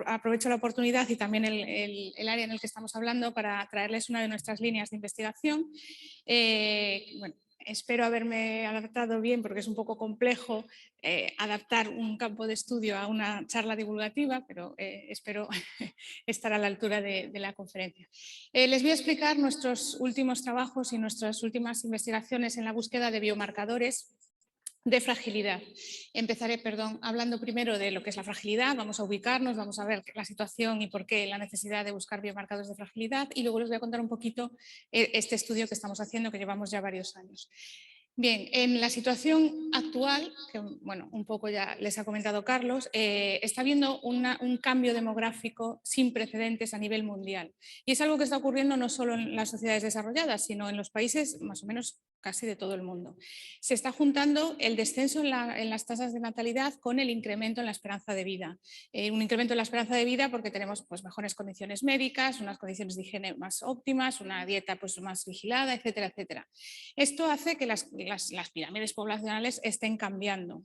aprovecho la oportunidad y también el área en el que estamos hablando para traerles una de nuestras líneas de investigación. Espero haberme adaptado bien porque es un poco complejo adaptar un campo de estudio a una charla divulgativa, pero espero estar a la altura de la conferencia. Les voy a explicar nuestros últimos trabajos y nuestras últimas investigaciones en la búsqueda de biomarcadores de fragilidad. Empezaré, hablando primero de lo que es la fragilidad, vamos a ubicarnos, vamos a ver la situación y por qué la necesidad de buscar biomarcadores de fragilidad y luego les voy a contar un poquito este estudio que estamos haciendo, que llevamos ya varios años. Bien, en la situación actual, que bueno, un poco ya les ha comentado Carlos, está habiendo un cambio demográfico sin precedentes a nivel mundial. Y es algo que está ocurriendo no solo en las sociedades desarrolladas, sino en los países más o menos casi de todo el mundo. Se está juntando el descenso en las tasas de natalidad con el incremento en la esperanza de vida. Un incremento en la esperanza de vida porque tenemos pues, mejores condiciones médicas, unas condiciones de higiene más óptimas, una dieta pues, más vigilada, etcétera, etcétera. Esto hace que las pirámides poblacionales estén cambiando.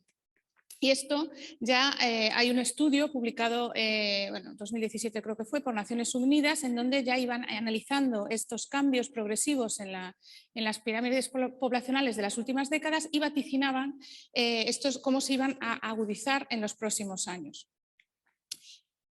Y esto ya hay un estudio publicado en 2017 creo que fue por Naciones Unidas en donde ya iban analizando estos cambios progresivos en las pirámides poblacionales de las últimas décadas y vaticinaban cómo se iban a agudizar en los próximos años.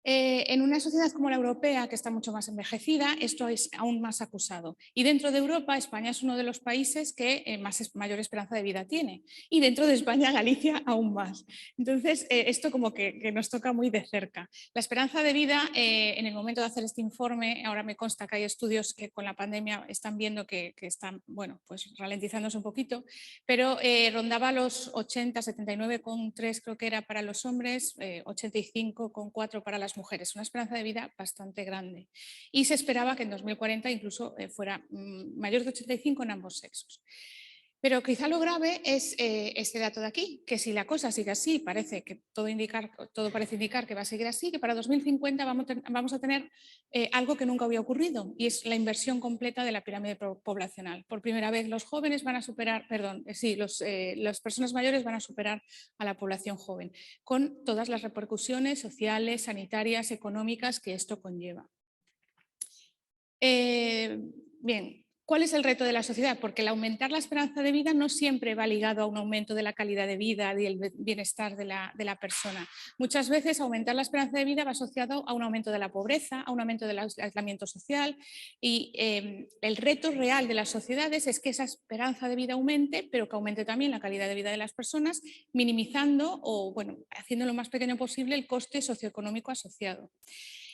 En una sociedad como la europea, que está mucho más envejecida, esto es aún más acusado. Y dentro de Europa, España es uno de los países que mayor esperanza de vida tiene. Y dentro de España, Galicia aún más. Entonces, esto como que nos toca muy de cerca. La esperanza de vida, en el momento de hacer este informe, ahora me consta que hay estudios que con la pandemia están viendo que están, bueno, pues ralentizándose un poquito, pero rondaba los 80, 79,3 creo que era para los hombres, 85,4 para las mujeres, una esperanza de vida bastante grande. Y se esperaba que en 2040 incluso fuera mayor de 85 en ambos sexos. Pero quizá lo grave es este dato de aquí, que si la cosa sigue así, parece que todo parece indicar que va a seguir así, que para 2050 vamos a tener algo que nunca había ocurrido, y es la inversión completa de la pirámide poblacional. Por primera vez los jóvenes van a superar, las personas mayores van a superar a la población joven, con todas las repercusiones sociales, sanitarias, económicas que esto conlleva. Bien. ¿Cuál es el reto de la sociedad? Porque el aumentar la esperanza de vida no siempre va ligado a un aumento de la calidad de vida y el bienestar de la persona. Muchas veces aumentar la esperanza de vida va asociado a un aumento de la pobreza, a un aumento del aislamiento social, y el reto real de las sociedades es que esa esperanza de vida aumente, pero que aumente también la calidad de vida de las personas, minimizando o haciendo lo más pequeño posible el coste socioeconómico asociado.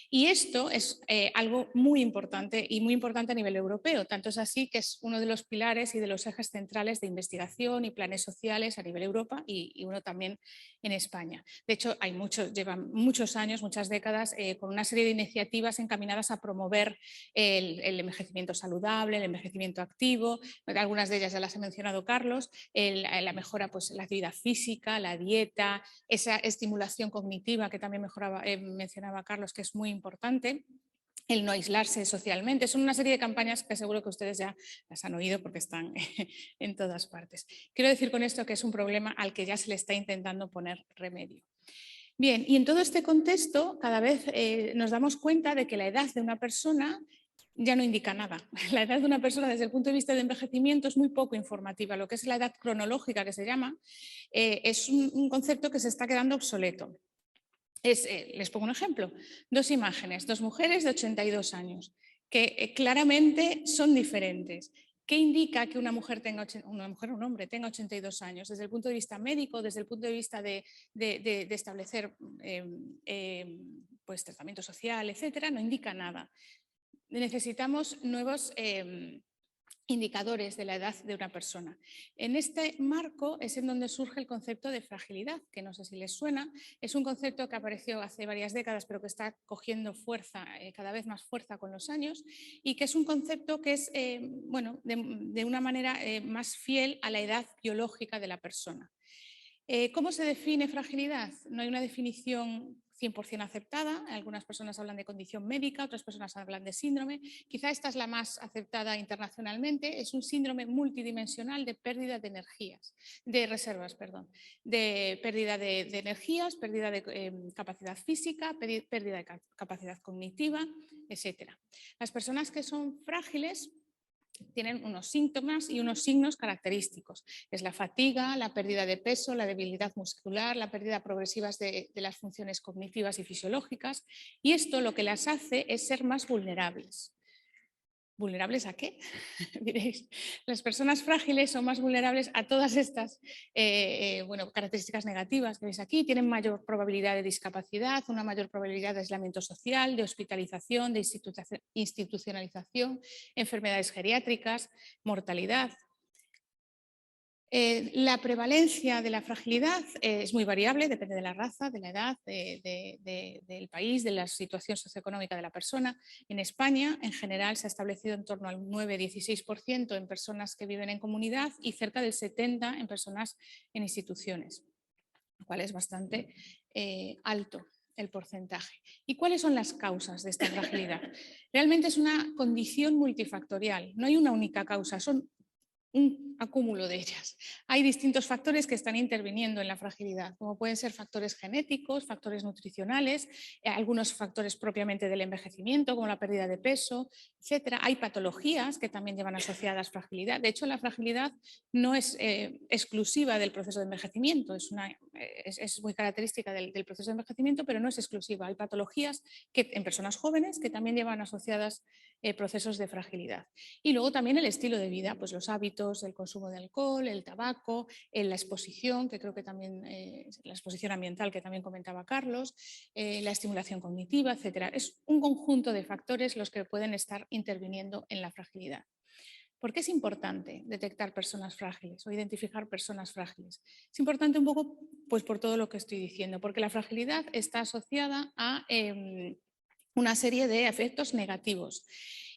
Y esto es algo muy importante y muy importante a nivel europeo. Tanto es así que es uno de los pilares y de los ejes centrales de investigación y planes sociales a nivel Europa y uno también en España. De hecho, llevan muchos años, muchas décadas, con una serie de iniciativas encaminadas a promover el envejecimiento saludable, el envejecimiento activo. Algunas de ellas ya las ha mencionado Carlos, la mejora, pues, la actividad física, la dieta, esa estimulación cognitiva que también mencionaba Carlos, que es muy importante, el no aislarse socialmente. Son una serie de campañas que seguro que ustedes ya las han oído porque están en todas partes. Quiero decir con esto que es un problema al que ya se le está intentando poner remedio. Bien, y en todo este contexto cada vez nos damos cuenta de que la edad de una persona ya no indica nada. La edad de una persona desde el punto de vista de envejecimiento es muy poco informativa. Lo que es la edad cronológica, que se llama, es un concepto que se está quedando obsoleto. Les pongo un ejemplo, 2 imágenes, 2 mujeres de 82 años, que claramente son diferentes. ¿Qué indica que una mujer o un hombre tenga 82 años? Desde el punto de vista médico, desde el punto de vista de establecer pues, tratamiento social, etcétera, no indica nada. Necesitamos nuevos indicadores de la edad de una persona. En este marco es en donde surge el concepto de fragilidad, que no sé si les suena. Es un concepto que apareció hace varias décadas, pero que está cogiendo fuerza, cada vez más fuerza con los años, y que es un concepto que es de una manera más fiel a la edad biológica de la persona. ¿Cómo se define fragilidad? No hay una definición 100% aceptada. Algunas personas hablan de condición médica, otras personas hablan de síndrome. Quizá esta es la más aceptada internacionalmente. Es un síndrome multidimensional de pérdida de energías, de reservas, perdón, de pérdida de energías, pérdida de capacidad física, pérdida de capacidad cognitiva, etc. Las personas que son frágiles tienen unos síntomas y unos signos característicos. Es la fatiga, la pérdida de peso, la debilidad muscular, la pérdida progresiva de las funciones cognitivas y fisiológicas, y esto lo que las hace es ser más vulnerables. ¿Vulnerables a qué? Diréis, las personas frágiles son más vulnerables a todas estas características negativas que veis aquí. Tienen mayor probabilidad de discapacidad, una mayor probabilidad de aislamiento social, de hospitalización, de institucionalización, enfermedades geriátricas, mortalidad. La prevalencia de la fragilidad es muy variable, depende de la raza, de la edad, del país, de la situación socioeconómica de la persona. En España, en general, se ha establecido en torno al 9-16% en personas que viven en comunidad y cerca del 70% en personas en instituciones, lo cual es bastante alto el porcentaje. ¿Y cuáles son las causas de esta fragilidad? Realmente es una condición multifactorial, no hay una única causa, son un acúmulo de ellas. Hay distintos factores que están interviniendo en la fragilidad, como pueden ser factores genéticos, factores nutricionales, algunos factores propiamente del envejecimiento, como la pérdida de peso, etc. Hay patologías que también llevan asociadas fragilidad. De hecho, la fragilidad no es exclusiva del proceso de envejecimiento, es muy característica del proceso de envejecimiento, pero no es exclusiva. Hay patologías que, en personas jóvenes que también llevan asociadas procesos de fragilidad. Y luego también el estilo de vida, pues los hábitos, el consumo de alcohol, el tabaco, la exposición, que creo que también, la exposición ambiental que también comentaba Carlos, la estimulación cognitiva, etcétera. Es un conjunto de factores los que pueden estar interviniendo en la fragilidad. ¿Por qué es importante detectar personas frágiles o identificar personas frágiles? Es importante un poco pues, por todo lo que estoy diciendo, porque la fragilidad está asociada a una serie de efectos negativos.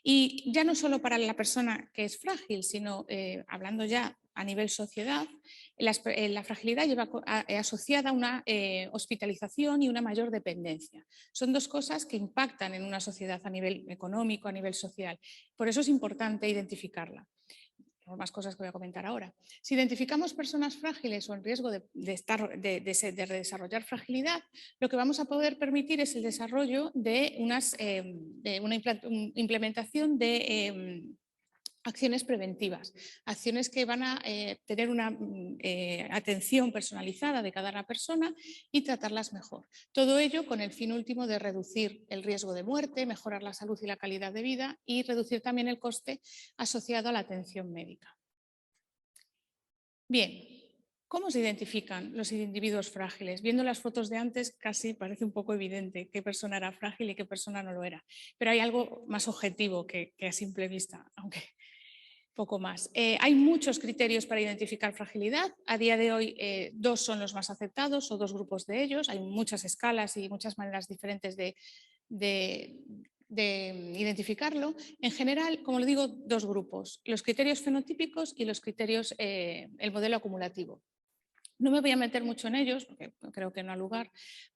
Y ya no solo para la persona que es frágil, sino hablando ya a nivel sociedad, la fragilidad lleva asociada a una hospitalización y una mayor dependencia. Son dos cosas que impactan en una sociedad a nivel económico, a nivel social. Por eso es importante identificarla. Más cosas que voy a comentar ahora. Si identificamos personas frágiles o en riesgo de desarrollar fragilidad, lo que vamos a poder permitir es el desarrollo de una implementación de acciones preventivas, acciones que van a tener una atención personalizada de cada persona y tratarlas mejor. Todo ello con el fin último de reducir el riesgo de muerte, mejorar la salud y la calidad de vida y reducir también el coste asociado a la atención médica. Bien, ¿cómo se identifican los individuos frágiles? Viendo las fotos de antes casi parece un poco evidente qué persona era frágil y qué persona no lo era, pero hay algo más objetivo que a simple vista, aunque poco más. Hay muchos criterios para identificar fragilidad. A día de hoy, dos son los más aceptados o dos grupos de ellos. Hay muchas escalas y muchas maneras diferentes de identificarlo. En general, como le digo, dos grupos, los criterios fenotípicos y los criterios, el modelo acumulativo. No me voy a meter mucho en ellos, porque creo que no ha lugar,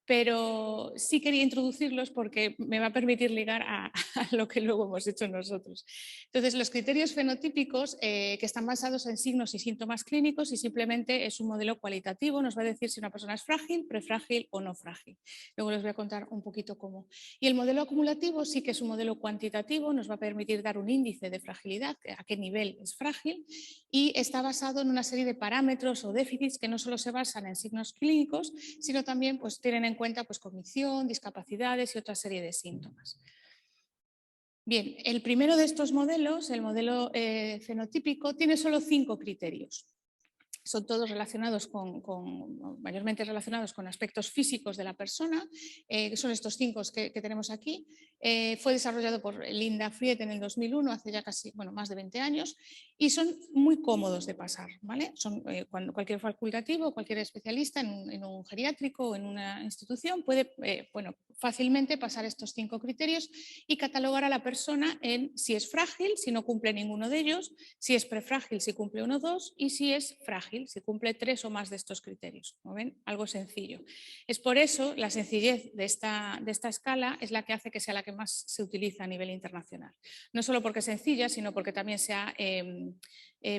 pero sí quería introducirlos porque me va a permitir ligar a lo que luego hemos hecho nosotros. Entonces, los criterios fenotípicos que están basados en signos y síntomas clínicos y simplemente es un modelo cualitativo, nos va a decir si una persona es frágil, prefrágil o no frágil. Luego les voy a contar un poquito cómo. Y el modelo acumulativo sí que es un modelo cuantitativo, nos va a permitir dar un índice de fragilidad, a qué nivel es frágil, y está basado en una serie de parámetros o déficits que no solo se basan en signos clínicos, sino también pues, tienen en cuenta pues, cognición, discapacidades y otra serie de síntomas. Bien, el primero de estos modelos, el modelo fenotípico, tiene solo 5 criterios. Son todos relacionados mayormente relacionados con aspectos físicos de la persona, que son estos 5 que tenemos aquí. Fue desarrollado por Linda Fried en el 2001, hace ya casi, más de 20 años, y son muy cómodos de pasar, ¿vale? Son, cualquier facultativo, cualquier especialista en un geriátrico o en una institución puede, fácilmente pasar estos 5 criterios y catalogar a la persona en si es frágil, si no cumple ninguno de ellos, si es prefrágil, si cumple 1 o 2 y si es frágil, si cumple 3 o más de estos criterios. ¿No ven? Algo sencillo. Es por eso la sencillez de esta escala es la que hace que sea la que más se utiliza a nivel internacional. No solo porque es sencilla, sino porque también se ha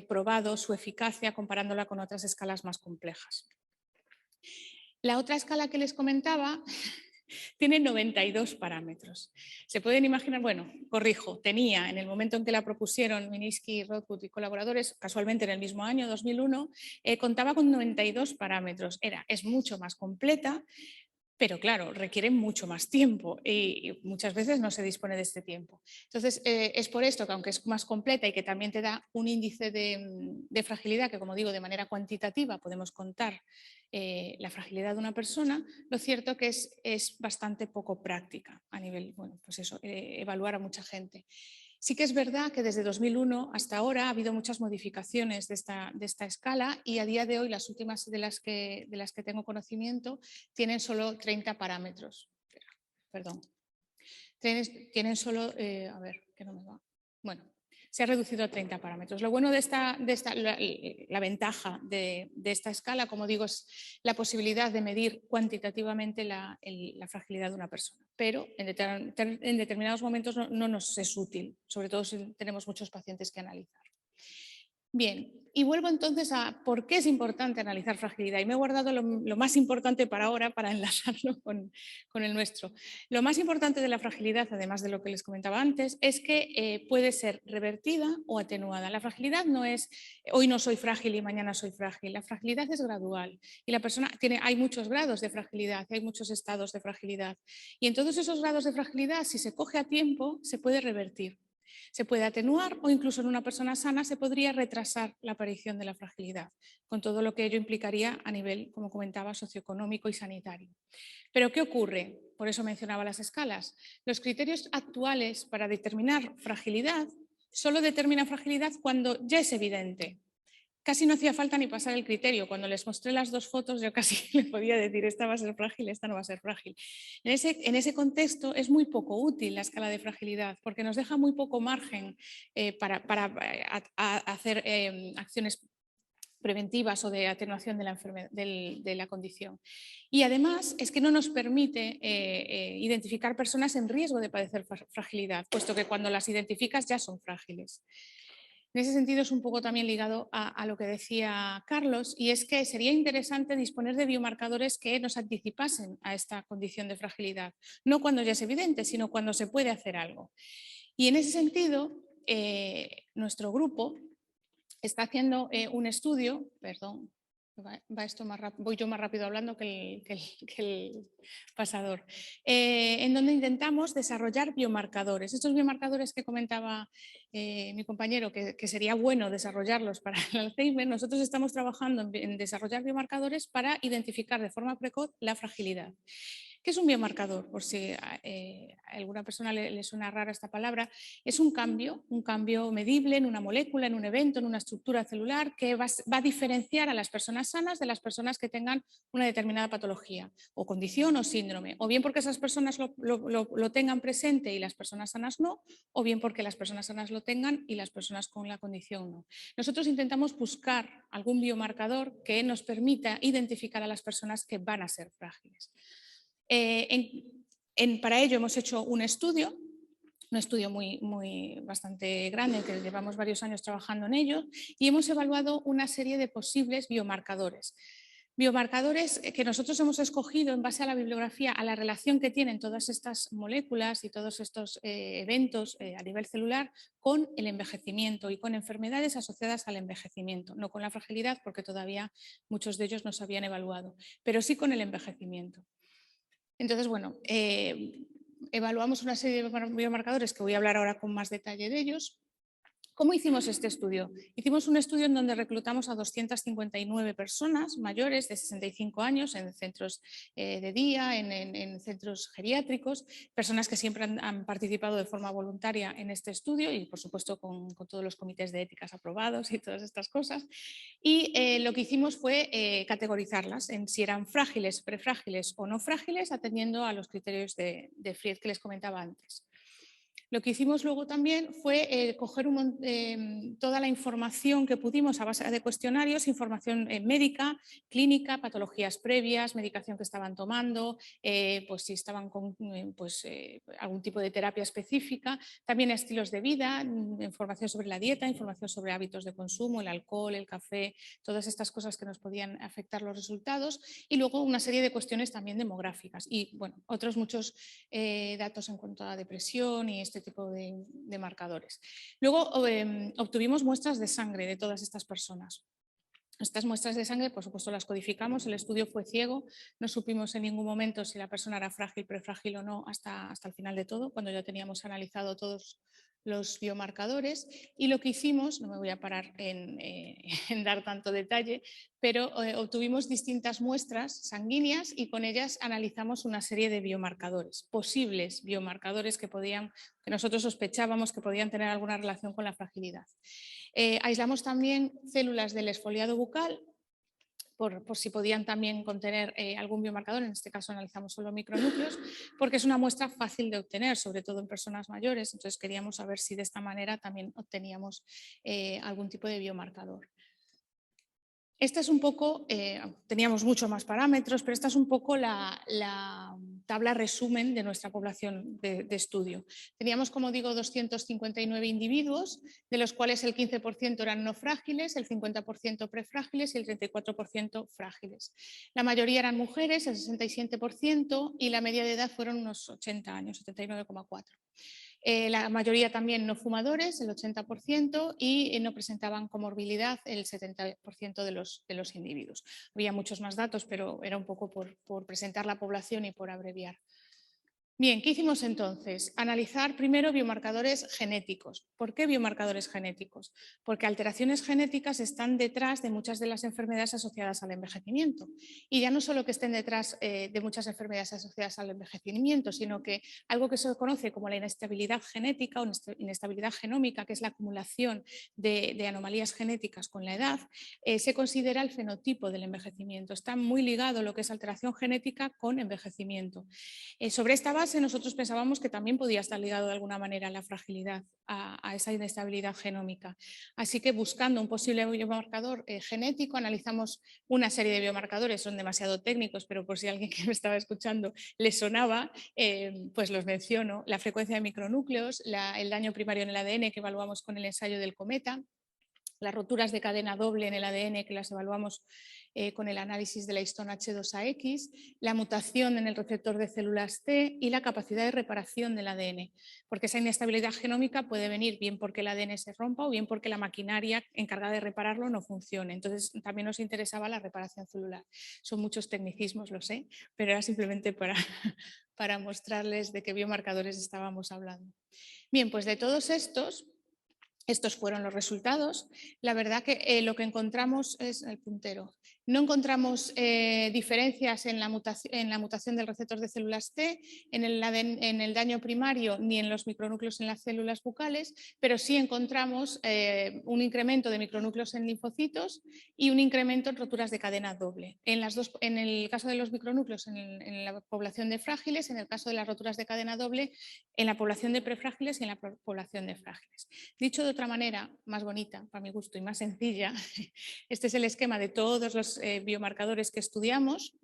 probado su eficacia comparándola con otras escalas más complejas. La otra escala que les comentaba tiene 92 parámetros. Se pueden imaginar, corrijo, tenía en el momento en que la propusieron Minisky, Rothfuss y colaboradores, casualmente en el mismo año, 2001, contaba con 92 parámetros. Es mucho más completa, pero claro, requiere mucho más tiempo y muchas veces no se dispone de este tiempo. Entonces, es por esto que aunque es más completa y que también te da un índice de fragilidad, que como digo, de manera cuantitativa podemos contar la fragilidad de una persona, lo cierto que es bastante poco práctica a nivel, evaluar a mucha gente. Sí que es verdad que desde 2001 hasta ahora ha habido muchas modificaciones de esta escala y a día de hoy las últimas de las que tengo conocimiento tienen solo 30 parámetros. Perdón. Tienen solo, a ver, que no me va. Bueno, se ha reducido a 30 parámetros. Lo bueno de la ventaja de esta escala, como digo, es la posibilidad de medir cuantitativamente la fragilidad de una persona, pero en determinados momentos no nos es útil, sobre todo si tenemos muchos pacientes que analizar. Bien, y vuelvo entonces a por qué es importante analizar fragilidad. Y me he guardado lo más importante para ahora, para enlazarlo con el nuestro. Lo más importante de la fragilidad, además de lo que les comentaba antes, es que puede ser revertida o atenuada. La fragilidad no es hoy no soy frágil y mañana soy frágil. La fragilidad es gradual y la persona hay muchos grados de fragilidad, hay muchos estados de fragilidad. Y en todos esos grados de fragilidad, si se coge a tiempo, se puede revertir. Se puede atenuar o incluso en una persona sana se podría retrasar la aparición de la fragilidad, con todo lo que ello implicaría a nivel, como comentaba, socioeconómico y sanitario. Pero ¿qué ocurre? Por eso mencionaba las escalas. Los criterios actuales para determinar fragilidad solo determinan fragilidad cuando ya es evidente. Casi no hacía falta ni pasar el criterio. Cuando les mostré las dos fotos yo casi le podía decir esta va a ser frágil, esta no va a ser frágil. En ese contexto es muy poco útil la escala de fragilidad porque nos deja muy poco margen para hacer acciones preventivas o de atenuación de la enfermedad, de la condición. Y además es que no nos permite identificar personas en riesgo de padecer fragilidad, puesto que cuando las identificas ya son frágiles. En ese sentido es un poco también ligado a lo que decía Carlos, y es que sería interesante disponer de biomarcadores que nos anticipasen a esta condición de fragilidad, no cuando ya es evidente, sino cuando se puede hacer algo. Y en ese sentido, nuestro grupo está haciendo un estudio, perdón, va esto más rápido, voy yo más rápido hablando que el pasador, en donde intentamos desarrollar biomarcadores. Estos biomarcadores que comentaba mi compañero, que sería bueno desarrollarlos para el Alzheimer, nosotros estamos trabajando en desarrollar biomarcadores para identificar de forma precoz la fragilidad. ¿Qué es un biomarcador? Por si a alguna persona le suena rara esta palabra, es un cambio medible en una molécula, en un evento, en una estructura celular que va a diferenciar a las personas sanas de las personas que tengan una determinada patología o condición o síndrome, o bien porque esas personas lo tengan presente y las personas sanas no, o bien porque las personas sanas lo tengan y las personas con la condición no. Nosotros intentamos buscar algún biomarcador que nos permita identificar a las personas que van a ser frágiles. Para ello hemos hecho un estudio bastante grande, que llevamos varios años trabajando en ello, y hemos evaluado una serie de posibles biomarcadores. Biomarcadores que nosotros hemos escogido en base a la bibliografía, a la relación que tienen todas estas moléculas y todos estos eventos a nivel celular con el envejecimiento y con enfermedades asociadas al envejecimiento, no con la fragilidad porque todavía muchos de ellos no se habían evaluado, pero sí con el envejecimiento. Entonces, bueno, evaluamos una serie de biomarcadores que voy a hablar ahora con más detalle de ellos. ¿Cómo hicimos este estudio? Hicimos un estudio en donde reclutamos a 259 personas mayores de 65 años en centros de día, en centros geriátricos, personas que siempre han participado de forma voluntaria en este estudio y, por supuesto, con todos los comités de éticas aprobados y todas estas cosas. Y lo que hicimos fue categorizarlas en si eran frágiles, prefrágiles o no frágiles, atendiendo a los criterios de Fried que les comentaba antes. Lo que hicimos luego también fue coger toda la información que pudimos a base de cuestionarios, información médica, clínica, patologías previas, medicación que estaban tomando, pues si estaban con algún tipo de terapia específica, también estilos de vida, información sobre la dieta, información sobre hábitos de consumo, el alcohol, el café, todas estas cosas que nos podían afectar los resultados, y luego una serie de cuestiones también demográficas y bueno, otros muchos datos en cuanto a depresión y este tipo de marcadores. Luego obtuvimos muestras de sangre de todas estas personas. Estas muestras de sangre, por supuesto, las codificamos. El estudio fue ciego, no supimos en ningún momento si la persona era frágil, prefrágil o no hasta el final de todo, cuando ya teníamos analizado todos los biomarcadores, y lo que hicimos, no me voy a parar en dar tanto detalle, pero obtuvimos distintas muestras sanguíneas y con ellas analizamos una serie de biomarcadores, posibles biomarcadores que nosotros sospechábamos que podían tener alguna relación con la fragilidad. Aislamos también células del exfoliado bucal, por si podían también contener algún biomarcador, en este caso analizamos solo micronúcleos, porque es una muestra fácil de obtener, sobre todo en personas mayores, entonces queríamos saber si de esta manera también obteníamos algún tipo de biomarcador. Esta es un poco, teníamos muchos más parámetros, pero esta es un poco la tabla resumen de nuestra población de estudio. Teníamos, como digo, 259 individuos, de los cuales el 15% eran no frágiles, el 50% prefrágiles y el 34% frágiles. La mayoría eran mujeres, el 67%, y la media de edad fueron unos 80 años, 79,4. La mayoría también no fumadores, el 80%, y no presentaban comorbilidad el 70% de los individuos. Había muchos más datos, pero era un poco por presentar la población y por abreviar. Bien, ¿qué hicimos entonces? Analizar primero biomarcadores genéticos. ¿Por qué biomarcadores genéticos? Porque alteraciones genéticas están detrás de muchas de las enfermedades asociadas al envejecimiento. Y ya no solo que estén detrás de muchas enfermedades asociadas al envejecimiento, sino que algo que se conoce como la inestabilidad genética o inestabilidad genómica, que es la acumulación de anomalías genéticas con la edad, se considera el fenotipo del envejecimiento. Está muy ligado lo que es alteración genética con envejecimiento. Sobre esta base, nosotros pensábamos que también podía estar ligado de alguna manera a la fragilidad, a esa inestabilidad genómica. Así que buscando un posible biomarcador genético, analizamos una serie de biomarcadores, son demasiado técnicos, pero por si alguien que me estaba escuchando le sonaba, pues los menciono: la frecuencia de micronúcleos, el daño primario en el ADN que evaluamos con el ensayo del cometa, las roturas de cadena doble en el ADN que las evaluamos con el análisis de la histona H2AX, la mutación en el receptor de células T y la capacidad de reparación del ADN, porque esa inestabilidad genómica puede venir bien porque el ADN se rompa o bien porque la maquinaria encargada de repararlo no funcione. Entonces también nos interesaba la reparación celular. Son muchos tecnicismos, lo sé, pero era simplemente para mostrarles de qué biomarcadores estábamos hablando. Bien, pues de todos estos fueron los resultados. La verdad que lo que encontramos es el puntero. No encontramos diferencias en la mutación del receptor de células T, en el daño primario ni en los micronúcleos en las células bucales, pero sí encontramos un incremento de micronúcleos en linfocitos y un incremento en roturas de cadena doble. En el caso de los micronúcleos en la población de frágiles, en el caso de las roturas de cadena doble en la población de prefrágiles y en la población de frágiles. Dicho de otra manera, más bonita para mi gusto y más sencilla, este es el esquema de todos los biomarcadores que estudiamos.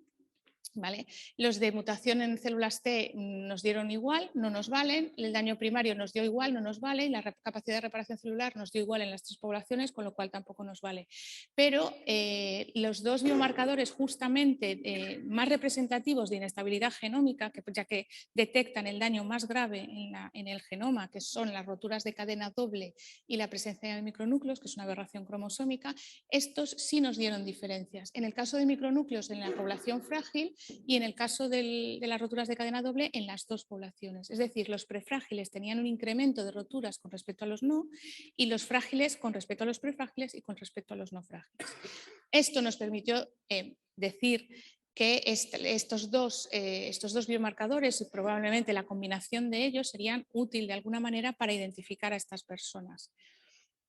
¿Vale? Los de mutación en células T nos dieron igual, no nos valen, el daño primario nos dio igual, no nos vale, y la capacidad de reparación celular nos dio igual en las tres poblaciones, con lo cual tampoco nos vale. Pero los dos biomarcadores justamente más representativos de inestabilidad genómica, ya que detectan el daño más grave en el genoma, que son las roturas de cadena doble y la presencia de micronúcleos, que es una aberración cromosómica, estos sí nos dieron diferencias. En el caso de micronúcleos en la población frágil, y en el caso de las roturas de cadena doble en las dos poblaciones. Es decir, los prefrágiles tenían un incremento de roturas con respecto a los no, y los frágiles con respecto a los prefrágiles y con respecto a los no frágiles. Esto nos permitió decir que estos dos biomarcadores y probablemente la combinación de ellos serían útil de alguna manera para identificar a estas personas.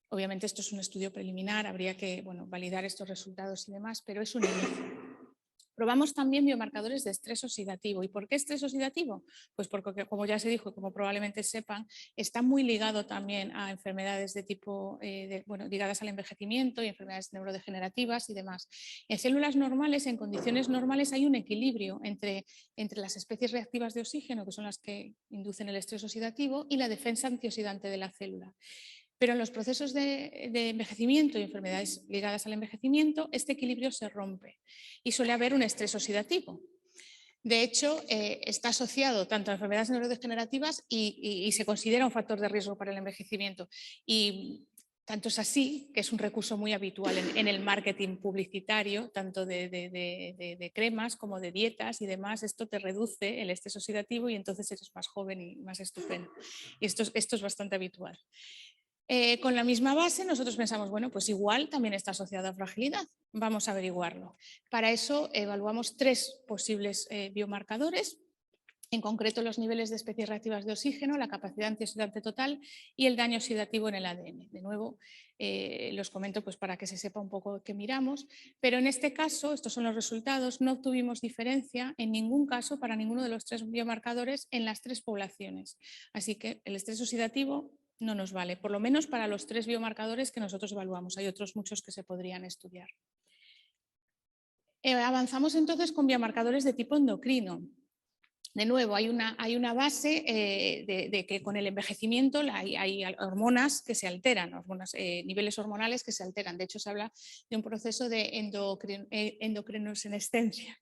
Obviamente esto es un estudio preliminar, habría que validar estos resultados y demás, pero es un inicio. Probamos también biomarcadores de estrés oxidativo. ¿Y por qué estrés oxidativo? Pues porque, como ya se dijo y como probablemente sepan, está muy ligado también a enfermedades de tipo, ligadas al envejecimiento y enfermedades neurodegenerativas y demás. En células normales, en condiciones normales, hay un equilibrio entre las especies reactivas de oxígeno, que son las que inducen el estrés oxidativo, y la defensa antioxidante de la célula. Pero en los procesos de envejecimiento y enfermedades ligadas al envejecimiento, este equilibrio se rompe y suele haber un estrés oxidativo. De hecho, está asociado tanto a enfermedades neurodegenerativas y se considera un factor de riesgo para el envejecimiento. Y Tanto es así que es un recurso muy habitual en el marketing publicitario, tanto de cremas como de dietas y demás. Esto te reduce el estrés oxidativo y entonces eres más joven y más estupendo. Y esto es bastante habitual. Con la misma base nosotros pensamos, bueno, pues igual también está asociado a fragilidad. Vamos a averiguarlo. Para eso evaluamos 3 posibles biomarcadores. En concreto, los niveles de especies reactivas de oxígeno, la capacidad antioxidante total y el daño oxidativo en el ADN. De nuevo, los comento pues, para que se sepa un poco qué miramos, pero en este caso, estos son los resultados, no obtuvimos diferencia en ningún caso para ninguno de los 3 biomarcadores en las 3 poblaciones. Así que el estrés oxidativo no nos vale, por lo menos para los 3 biomarcadores que nosotros evaluamos. Hay otros muchos que se podrían estudiar. Avanzamos entonces con biomarcadores de tipo endocrino. De nuevo, hay una base de que con el envejecimiento hay hormonas que se alteran, niveles hormonales que se alteran. De hecho, se habla de un proceso de endocrinosenescencia.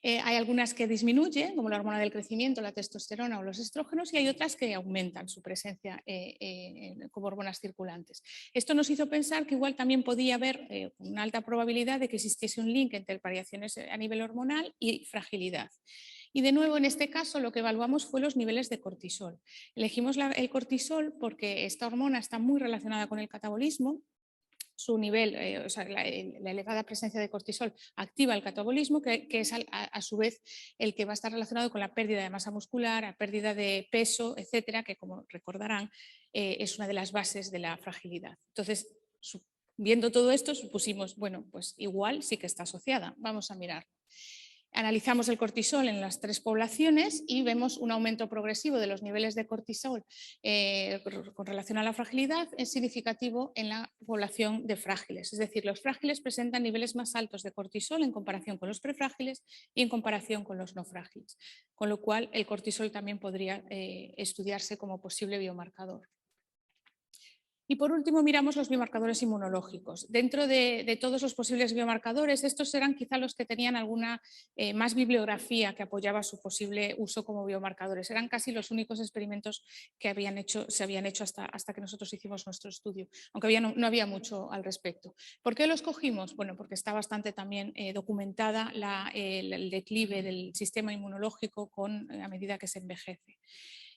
Hay algunas que disminuyen, como la hormona del crecimiento, la testosterona o los estrógenos, y hay otras que aumentan su presencia como hormonas circulantes. Esto nos hizo pensar que igual también podía haber una alta probabilidad de que existiese un link entre variaciones a nivel hormonal y fragilidad. Y de nuevo, en este caso, lo que evaluamos fue los niveles de cortisol. Elegimos el cortisol porque esta hormona está muy relacionada con el catabolismo. Su nivel, la elevada presencia de cortisol activa el catabolismo, que es a su vez el que va a estar relacionado con la pérdida de masa muscular, la pérdida de peso, etcétera, que como recordarán es una de las bases de la fragilidad. Entonces, viendo todo esto, supusimos, bueno, pues igual sí que está asociada, vamos a mirar. Analizamos el cortisol en las 3 poblaciones y vemos un aumento progresivo de los niveles de cortisol con relación a la fragilidad, es significativo en la población de frágiles. Es decir, los frágiles presentan niveles más altos de cortisol en comparación con los prefrágiles y en comparación con los no frágiles. Con lo cual, el cortisol también podría estudiarse como posible biomarcador. Y por último miramos los biomarcadores inmunológicos. Dentro de todos los posibles biomarcadores, estos eran quizá los que tenían alguna más bibliografía que apoyaba su posible uso como biomarcadores. Eran casi los únicos experimentos que se habían hecho hasta que nosotros hicimos nuestro estudio, aunque no había mucho al respecto. ¿Por qué los cogimos? Bueno, porque está bastante también documentada el declive del sistema inmunológico a medida que se envejece.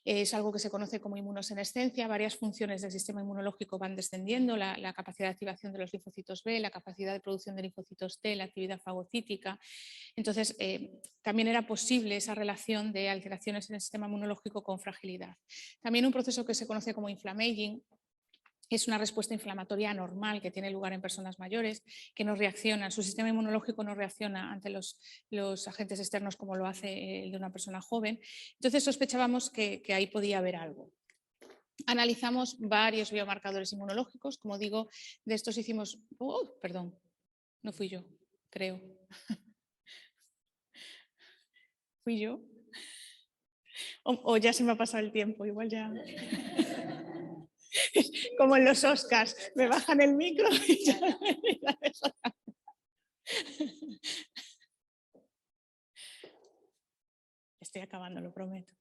Es algo que se conoce como inmunosenescencia, varias funciones del sistema inmunológico van descendiendo, la capacidad de activación de los linfocitos B, la capacidad de producción de linfocitos T, la actividad fagocítica. Entonces, también era posible esa relación de alteraciones en el sistema inmunológico con fragilidad. También un proceso que se conoce como inflammaging, es una respuesta inflamatoria anormal que tiene lugar en personas mayores, que no reacciona, su sistema inmunológico no reacciona ante los agentes externos como lo hace el de una persona joven. Entonces sospechábamos que ahí podía haber algo. Analizamos varios biomarcadores inmunológicos, como digo, de estos hicimos... perdón, no fui yo, creo. ¿Fui yo? O ya se me ha pasado el tiempo, igual ya... Como en los Oscars, me bajan el micro y ya estoy acabando, lo prometo.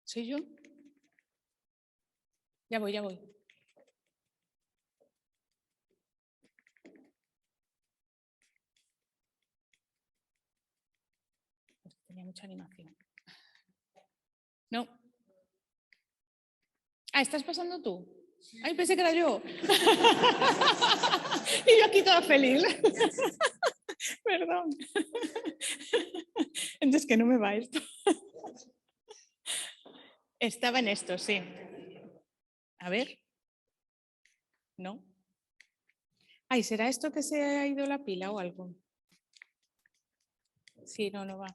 ¿Soy yo? Ya voy, ya voy. Tenía mucha animación. No. Ah, ¿estás pasando tú? Ay, pensé que era yo. Y yo aquí toda feliz. Perdón. Entonces, que no me va esto. Estaba en esto, sí. A ver. No. Ay, ¿será esto que se ha ido la pila o algo? Sí, no va.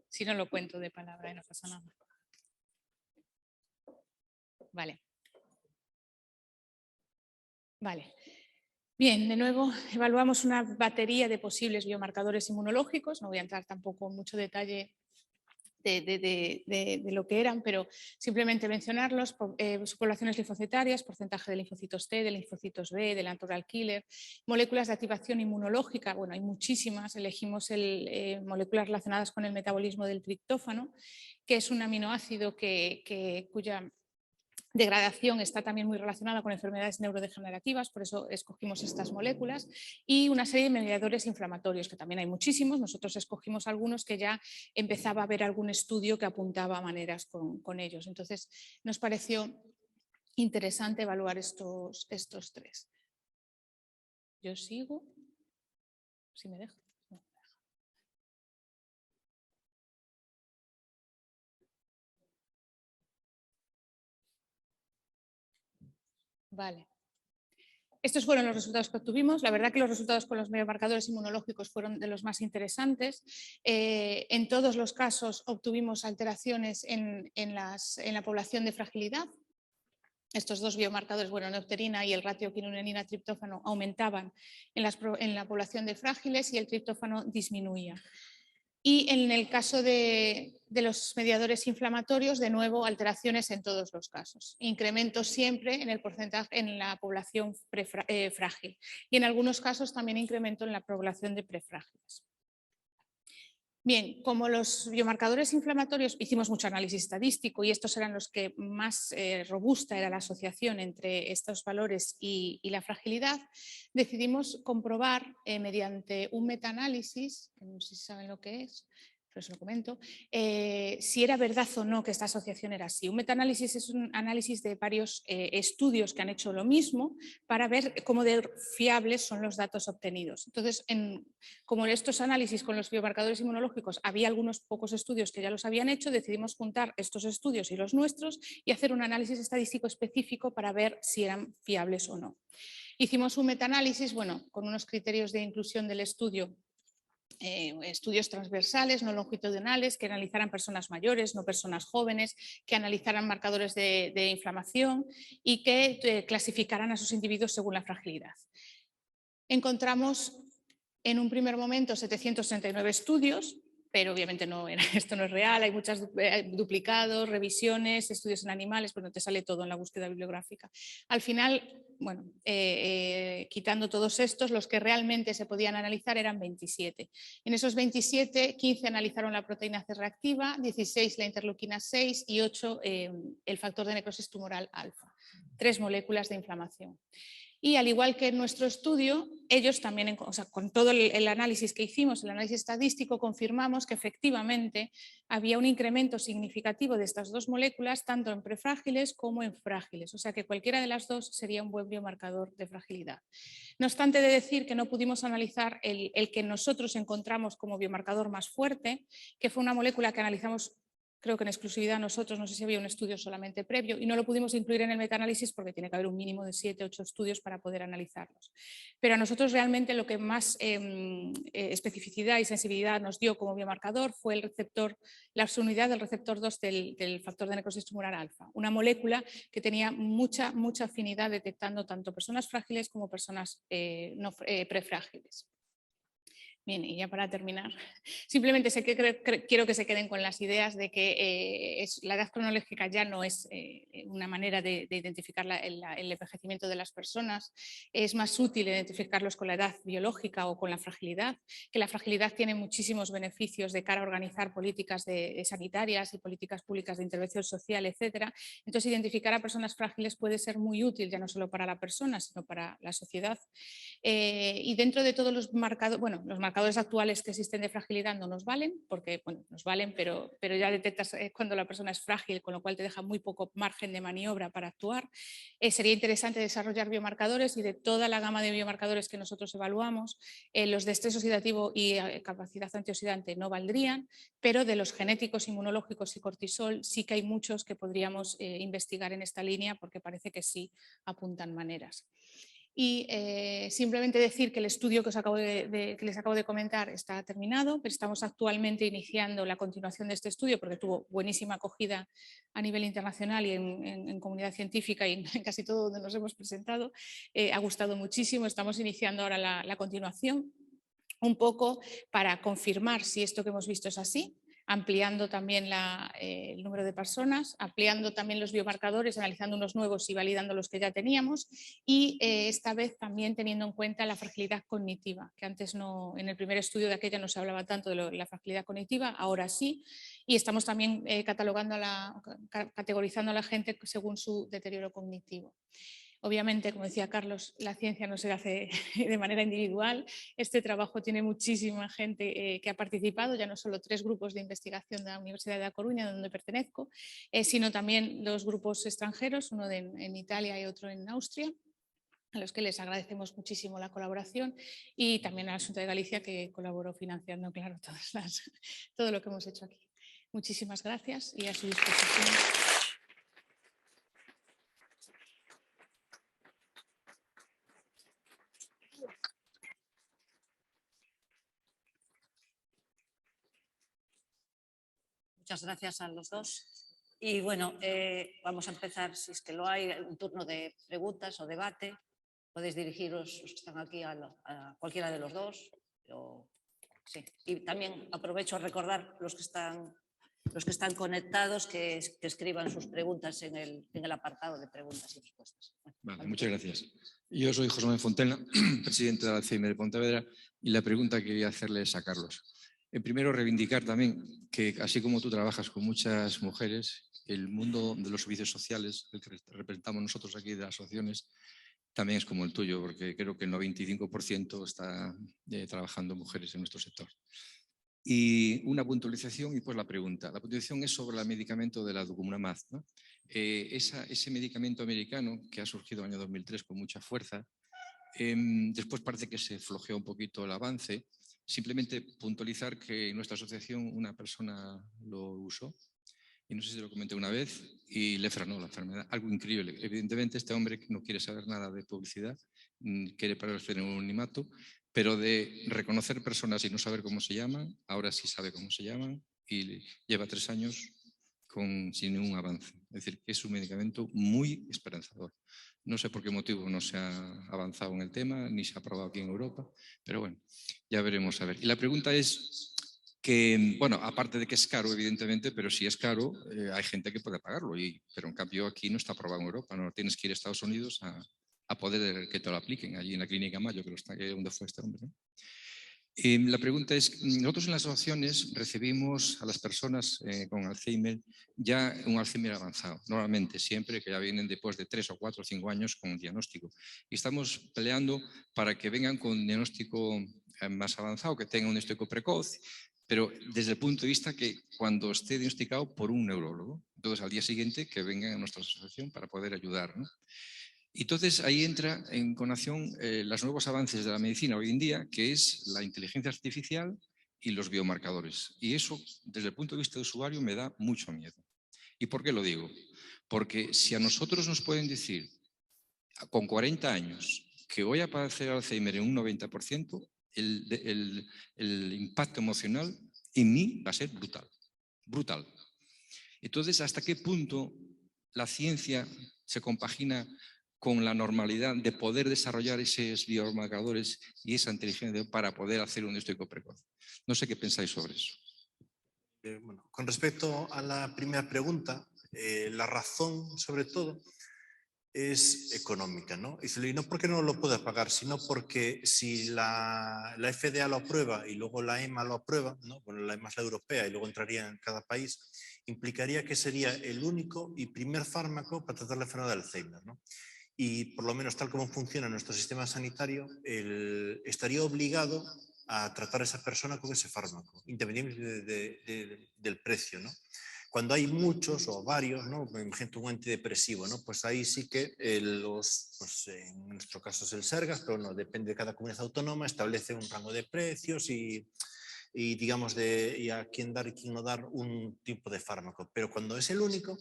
Si no lo cuento de palabra, no pasa nada. Vale. Vale. Bien, de nuevo evaluamos una batería de posibles biomarcadores inmunológicos. No voy a entrar tampoco en mucho detalle de lo que eran, pero simplemente mencionarlos: poblaciones linfocitarias, porcentaje de linfocitos T, de linfocitos B, del natural killer, moléculas de activación inmunológica. Bueno, hay muchísimas, elegimos moléculas relacionadas con el metabolismo del triptófano, que es un aminoácido cuya degradación está también muy relacionada con enfermedades neurodegenerativas, por eso escogimos estas moléculas, y una serie de mediadores inflamatorios, que también hay muchísimos. Nosotros escogimos algunos que ya empezaba a haber algún estudio que apuntaba a maneras con ellos. Entonces nos pareció interesante evaluar estos tres. Yo sigo, si me deja. Vale. Estos fueron los resultados que obtuvimos. La verdad que los resultados con los biomarcadores inmunológicos fueron de los más interesantes. En todos los casos obtuvimos alteraciones en la población de fragilidad. Estos dos biomarcadores, neopterina y el ratio quinonenina-triptófano, aumentaban en la población de frágiles y el triptófano disminuía. Y en el caso de los mediadores inflamatorios, de nuevo, alteraciones en todos los casos. Incrementos siempre en el porcentaje en la población frágil. Y en algunos casos también incremento en la población de prefrágiles. Bien, como los biomarcadores inflamatorios, hicimos mucho análisis estadístico y estos eran los que más robusta era la asociación entre estos valores y la fragilidad, decidimos comprobar mediante un metaanálisis, que no sé si saben lo que es, pero os lo comento, si era verdad o no que esta asociación era así. Un metaanálisis es un análisis de varios estudios que han hecho lo mismo para ver cómo de fiables son los datos obtenidos. Entonces, como en estos análisis con los biomarcadores inmunológicos había algunos pocos estudios que ya los habían hecho, decidimos juntar estos estudios y los nuestros y hacer un análisis estadístico específico para ver si eran fiables o no. Hicimos un metaanálisis, con unos criterios de inclusión del estudio, estudios transversales, no longitudinales, que analizaran personas mayores, no personas jóvenes, que analizaran marcadores de inflamación y que clasificaran a sus individuos según la fragilidad. Encontramos en un primer momento 739 estudios, pero obviamente esto no es real, hay muchos duplicados, revisiones, estudios en animales, te sale todo en la búsqueda bibliográfica. Al final, quitando todos estos, los que realmente se podían analizar eran 27. En esos 27, 15 analizaron la proteína C reactiva, 16 la interleuquina 6 y 8 el factor de necrosis tumoral alfa, 3 moléculas de inflamación. Y al igual que en nuestro estudio, ellos también, con todo el análisis que hicimos, el análisis estadístico, confirmamos que efectivamente había un incremento significativo de estas dos moléculas, tanto en prefrágiles como en frágiles. O sea que cualquiera de las dos sería un buen biomarcador de fragilidad. No obstante de decir que no pudimos analizar el que nosotros encontramos como biomarcador más fuerte, que fue una molécula que analizamos, creo que en exclusividad nosotros, no sé si había un estudio solamente previo, y no lo pudimos incluir en el metaanálisis porque tiene que haber un mínimo de 7 o 8 estudios para poder analizarlos. Pero a nosotros realmente lo que más especificidad y sensibilidad nos dio como biomarcador fue el receptor, la unidad del receptor 2 del factor de necrosis tumoral alfa, una molécula que tenía mucha afinidad detectando tanto personas frágiles como personas prefrágiles. Bien, y ya para terminar, simplemente quiero que se queden con las ideas de que la edad cronológica ya no es una manera de identificar el envejecimiento de las personas, es más útil identificarlos con la edad biológica o con la fragilidad, que la fragilidad tiene muchísimos beneficios de cara a organizar políticas sanitarias y políticas públicas de intervención social, etc. Entonces, identificar a personas frágiles puede ser muy útil, ya no solo para la persona, sino para la sociedad. Y dentro de todos los marcadores, los marcadores actuales que existen de fragilidad no nos valen, porque nos valen, pero ya detectas cuando la persona es frágil, con lo cual te deja muy poco margen de maniobra para actuar. Sería interesante desarrollar biomarcadores, y de toda la gama de biomarcadores que nosotros evaluamos, los de estrés oxidativo y capacidad antioxidante no valdrían, pero de los genéticos, inmunológicos y cortisol sí que hay muchos que podríamos investigar en esta línea, porque parece que sí apuntan maneras. Y simplemente decir que el estudio que les acabo de comentar está terminado, pero estamos actualmente iniciando la continuación de este estudio porque tuvo buenísima acogida a nivel internacional y en comunidad científica y en casi todo donde nos hemos presentado. Ha gustado muchísimo, estamos iniciando ahora la continuación, un poco para confirmar si esto que hemos visto es así, ampliando también el número de personas, ampliando también los biomarcadores, analizando unos nuevos y validando los que ya teníamos, y esta vez también teniendo en cuenta la fragilidad cognitiva, que antes no, en el primer estudio de aquella no se hablaba tanto de la fragilidad cognitiva, ahora sí, y estamos también categorizando a la gente según su deterioro cognitivo. Obviamente, como decía Carlos, la ciencia no se hace de manera individual. Este trabajo tiene muchísima gente que ha participado, ya no solo 3 grupos de investigación de la Universidad de A Coruña, donde pertenezco, sino también 2 grupos extranjeros, uno en Italia y otro en Austria, a los que les agradecemos muchísimo la colaboración, y también a la Xunta de Galicia, que colaboró financiando, claro, todo lo que hemos hecho aquí. Muchísimas gracias y a su disposición. Muchas gracias a los dos. Y bueno, vamos a empezar, si es que lo hay, un turno de preguntas o debate. Podéis dirigiros, los que están aquí, a cualquiera de los dos. Sí. Y también aprovecho a recordar los que están conectados que escriban sus preguntas en el apartado de preguntas y respuestas. Vale, muchas gracias. Yo soy José Manuel Fontela, presidente del Alzheimer de Pontevedra, y la pregunta que quería hacerle es a Carlos. Primero, reivindicar también que, así como tú trabajas con muchas mujeres, el mundo de los servicios sociales, el que representamos nosotros aquí de las asociaciones, también es como el tuyo, porque creo que el 95% está trabajando mujeres en nuestro sector. Y una puntualización y pues la pregunta. La puntualización es sobre el medicamento de la Aducanumab, ¿no? Ese medicamento americano que ha surgido en el año 2003 con mucha fuerza, después parece que se flojeó un poquito el avance. Simplemente puntualizar que en nuestra asociación una persona lo usó, y no sé si lo comenté una vez, y le frenó la enfermedad. Algo increíble. Evidentemente este hombre no quiere saber nada de publicidad, quiere parecer un anonimato, pero de reconocer personas y no saber cómo se llaman, ahora sí sabe cómo se llaman y lleva 3 años sin ningún avance. Es decir, que es un medicamento muy esperanzador. No sé por qué motivo no se ha avanzado en el tema, ni se ha aprobado aquí en Europa, pero bueno, ya veremos a ver. Y la pregunta es que, bueno, aparte de que es caro, evidentemente, pero si es caro, hay gente que puede pagarlo, pero en cambio aquí no está aprobado en Europa, no tienes que ir a Estados Unidos a poder que te lo apliquen, allí en la Clínica Mayo, que está donde fue este hombre, ¿no? La pregunta es, nosotros en las asociaciones recibimos a las personas con Alzheimer ya un Alzheimer avanzado, normalmente siempre que ya vienen después de 3 o 4 o 5 años con un diagnóstico. Y estamos peleando para que vengan con un diagnóstico más avanzado, que tengan un diagnóstico precoz, pero desde el punto de vista que cuando esté diagnosticado por un neurólogo, entonces al día siguiente que vengan a nuestra asociación para poder ayudar, ¿no? Entonces ahí entra en conación los nuevos avances de la medicina hoy en día, que es la inteligencia artificial y los biomarcadores. Y eso, desde el punto de vista de usuario, me da mucho miedo. ¿Y por qué lo digo? Porque si a nosotros nos pueden decir con 40 años que voy a padecer Alzheimer en un 90%, el impacto emocional en mí va a ser brutal, brutal. Entonces, ¿hasta qué punto la ciencia se compagina con la normalidad de poder desarrollar esos biomarcadores y esa inteligencia para poder hacer un diagnóstico precoz? No sé qué pensáis sobre eso. Bueno, con respecto a la primera pregunta, la razón sobre todo es económica, ¿no? Y no porque no lo pueda pagar, sino porque si la FDA lo aprueba y luego la EMA lo aprueba, ¿no? Bueno, la EMA es la europea y luego entraría en cada país, implicaría que sería el único y primer fármaco para tratar la enfermedad de Alzheimer, ¿no? Y por lo menos tal como funciona nuestro sistema sanitario, estaría obligado a tratar a esa persona con ese fármaco, independientemente del precio, ¿no? Cuando hay muchos o varios, ¿no? Por ejemplo, un antidepresivo, ¿no? Pues ahí sí que en nuestro caso es el Sergas, pero no, depende de cada comunidad autónoma, establece un rango de precios y digamos, y a quién dar y quién no dar un tipo de fármaco. Pero cuando es el único,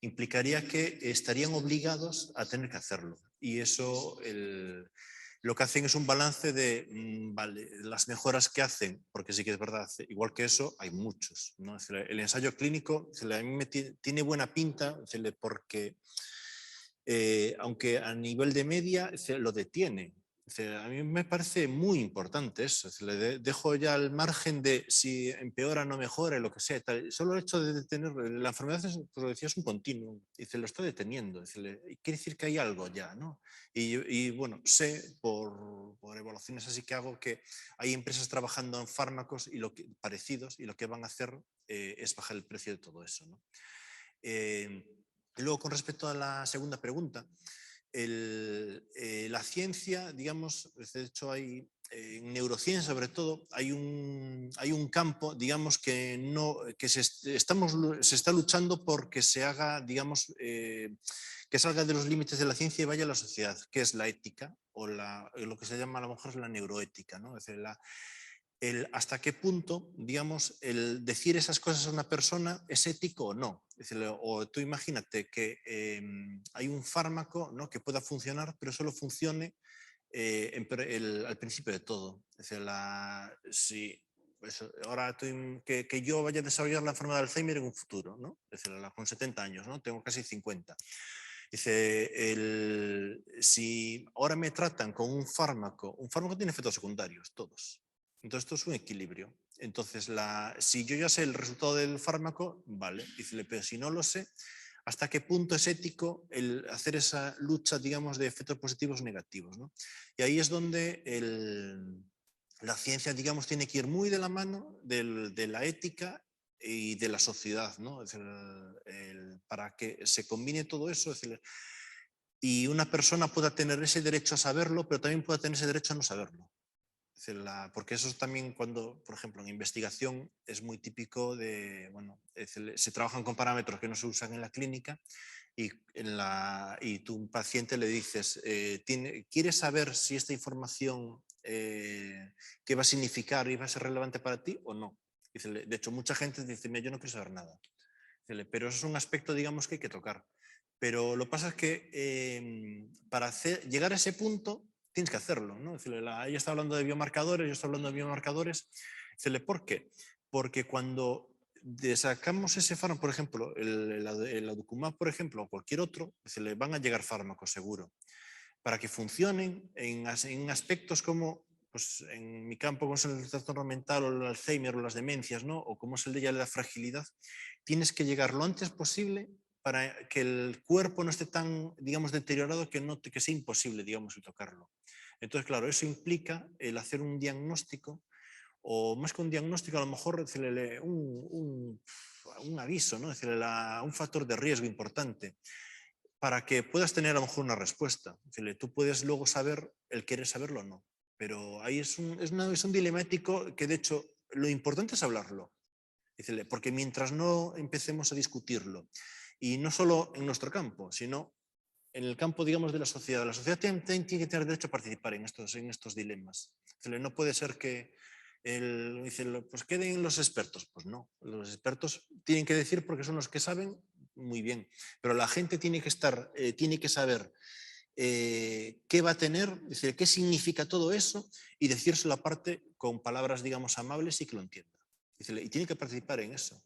implicaría que estarían obligados a tener que hacerlo. Y eso lo que hacen es un balance de vale, las mejoras que hacen, porque sí que es verdad, igual que eso, hay muchos, ¿no? El ensayo clínico a mí tiene buena pinta, porque aunque a nivel de media lo detiene, A mí me parece muy importante eso. Le dejo ya al margen de si empeora o no mejora, lo que sea. Tal. Solo el hecho de detener la enfermedad, pues lo decía, es un continuo. Lo está deteniendo. Quiere decir que hay algo ya, ¿no? Y bueno, sé por evaluaciones así que hago que hay empresas trabajando en fármacos parecidos y lo que van a hacer es bajar el precio de todo eso, ¿no? Luego, con respecto a la segunda pregunta, la ciencia, digamos, de hecho hay en neurociencia sobre todo, hay un campo, digamos, que se está luchando porque se haga, digamos, que salga de los límites de la ciencia y vaya a la sociedad, que es la ética o lo que se llama a lo mejor la neuroética, ¿no? Es decir, hasta qué punto, digamos, el decir esas cosas a una persona es ético o no. Es decir, o tú imagínate que hay un fármaco, ¿no?, que pueda funcionar, pero solo funcione al principio de todo. Es decir, ahora que yo vaya a desarrollar la enfermedad de Alzheimer en un futuro, ¿no? Es decir, con 70 años, ¿no? Tengo casi 50. Dice, si ahora me tratan con un fármaco tiene efectos secundarios, todos. Entonces esto es un equilibrio. Entonces, si yo ya sé el resultado del fármaco, vale. Dice, pero si no lo sé, ¿hasta qué punto es ético el hacer esa lucha, digamos, de efectos positivos o negativos, ¿no? Y ahí es donde la ciencia, digamos, tiene que ir muy de la mano de la ética y de la sociedad, ¿no? Es decir, para que se combine todo eso, es decir, y una persona pueda tener ese derecho a saberlo, pero también pueda tener ese derecho a no saberlo. Es decir, porque eso es también cuando, por ejemplo, en investigación es muy típico de, bueno, se trabajan con parámetros que no se usan en la clínica y tú, un paciente, le dices, ¿quieres saber si esta información qué va a significar y va a ser relevante para ti o no? De hecho, mucha gente dice, yo no quiero saber nada. Pero eso es un aspecto, digamos, que hay que tocar. Pero lo que pasa es que para llegar a ese punto tienes que hacerlo, ¿no? Ella está hablando de biomarcadores, yo estoy hablando de biomarcadores. ¿Por qué? Porque cuando sacamos ese fármaco, por ejemplo, el aducanumab, por ejemplo, o cualquier otro, se le van a llegar fármacos seguro. Para que funcionen en aspectos como, pues en mi campo, como es el trastorno mental o el Alzheimer o las demencias, ¿no? O como es el de ya la fragilidad, tienes que llegar lo antes posible para que el cuerpo no esté tan, digamos, deteriorado que sea imposible, digamos, el tocarlo. Entonces, claro, eso implica el hacer un diagnóstico, o más que un diagnóstico, a lo mejor un aviso, ¿no? Un factor de riesgo importante para que puedas tener a lo mejor una respuesta. Tú puedes luego saber el querer saberlo o no, pero ahí es un dilema ético que, de hecho, lo importante es hablarlo. Porque mientras no empecemos a discutirlo, y no solo en nuestro campo, sino en el campo, digamos, de la sociedad tiene que tener derecho a participar en estos dilemas. No puede ser que pues queden los expertos. Pues no, los expertos tienen que decir porque son los que saben muy bien, pero la gente tiene que saber qué va a tener, qué significa todo eso y decírselo aparte con palabras, digamos, amables y que lo entienda. Y tiene que participar en eso.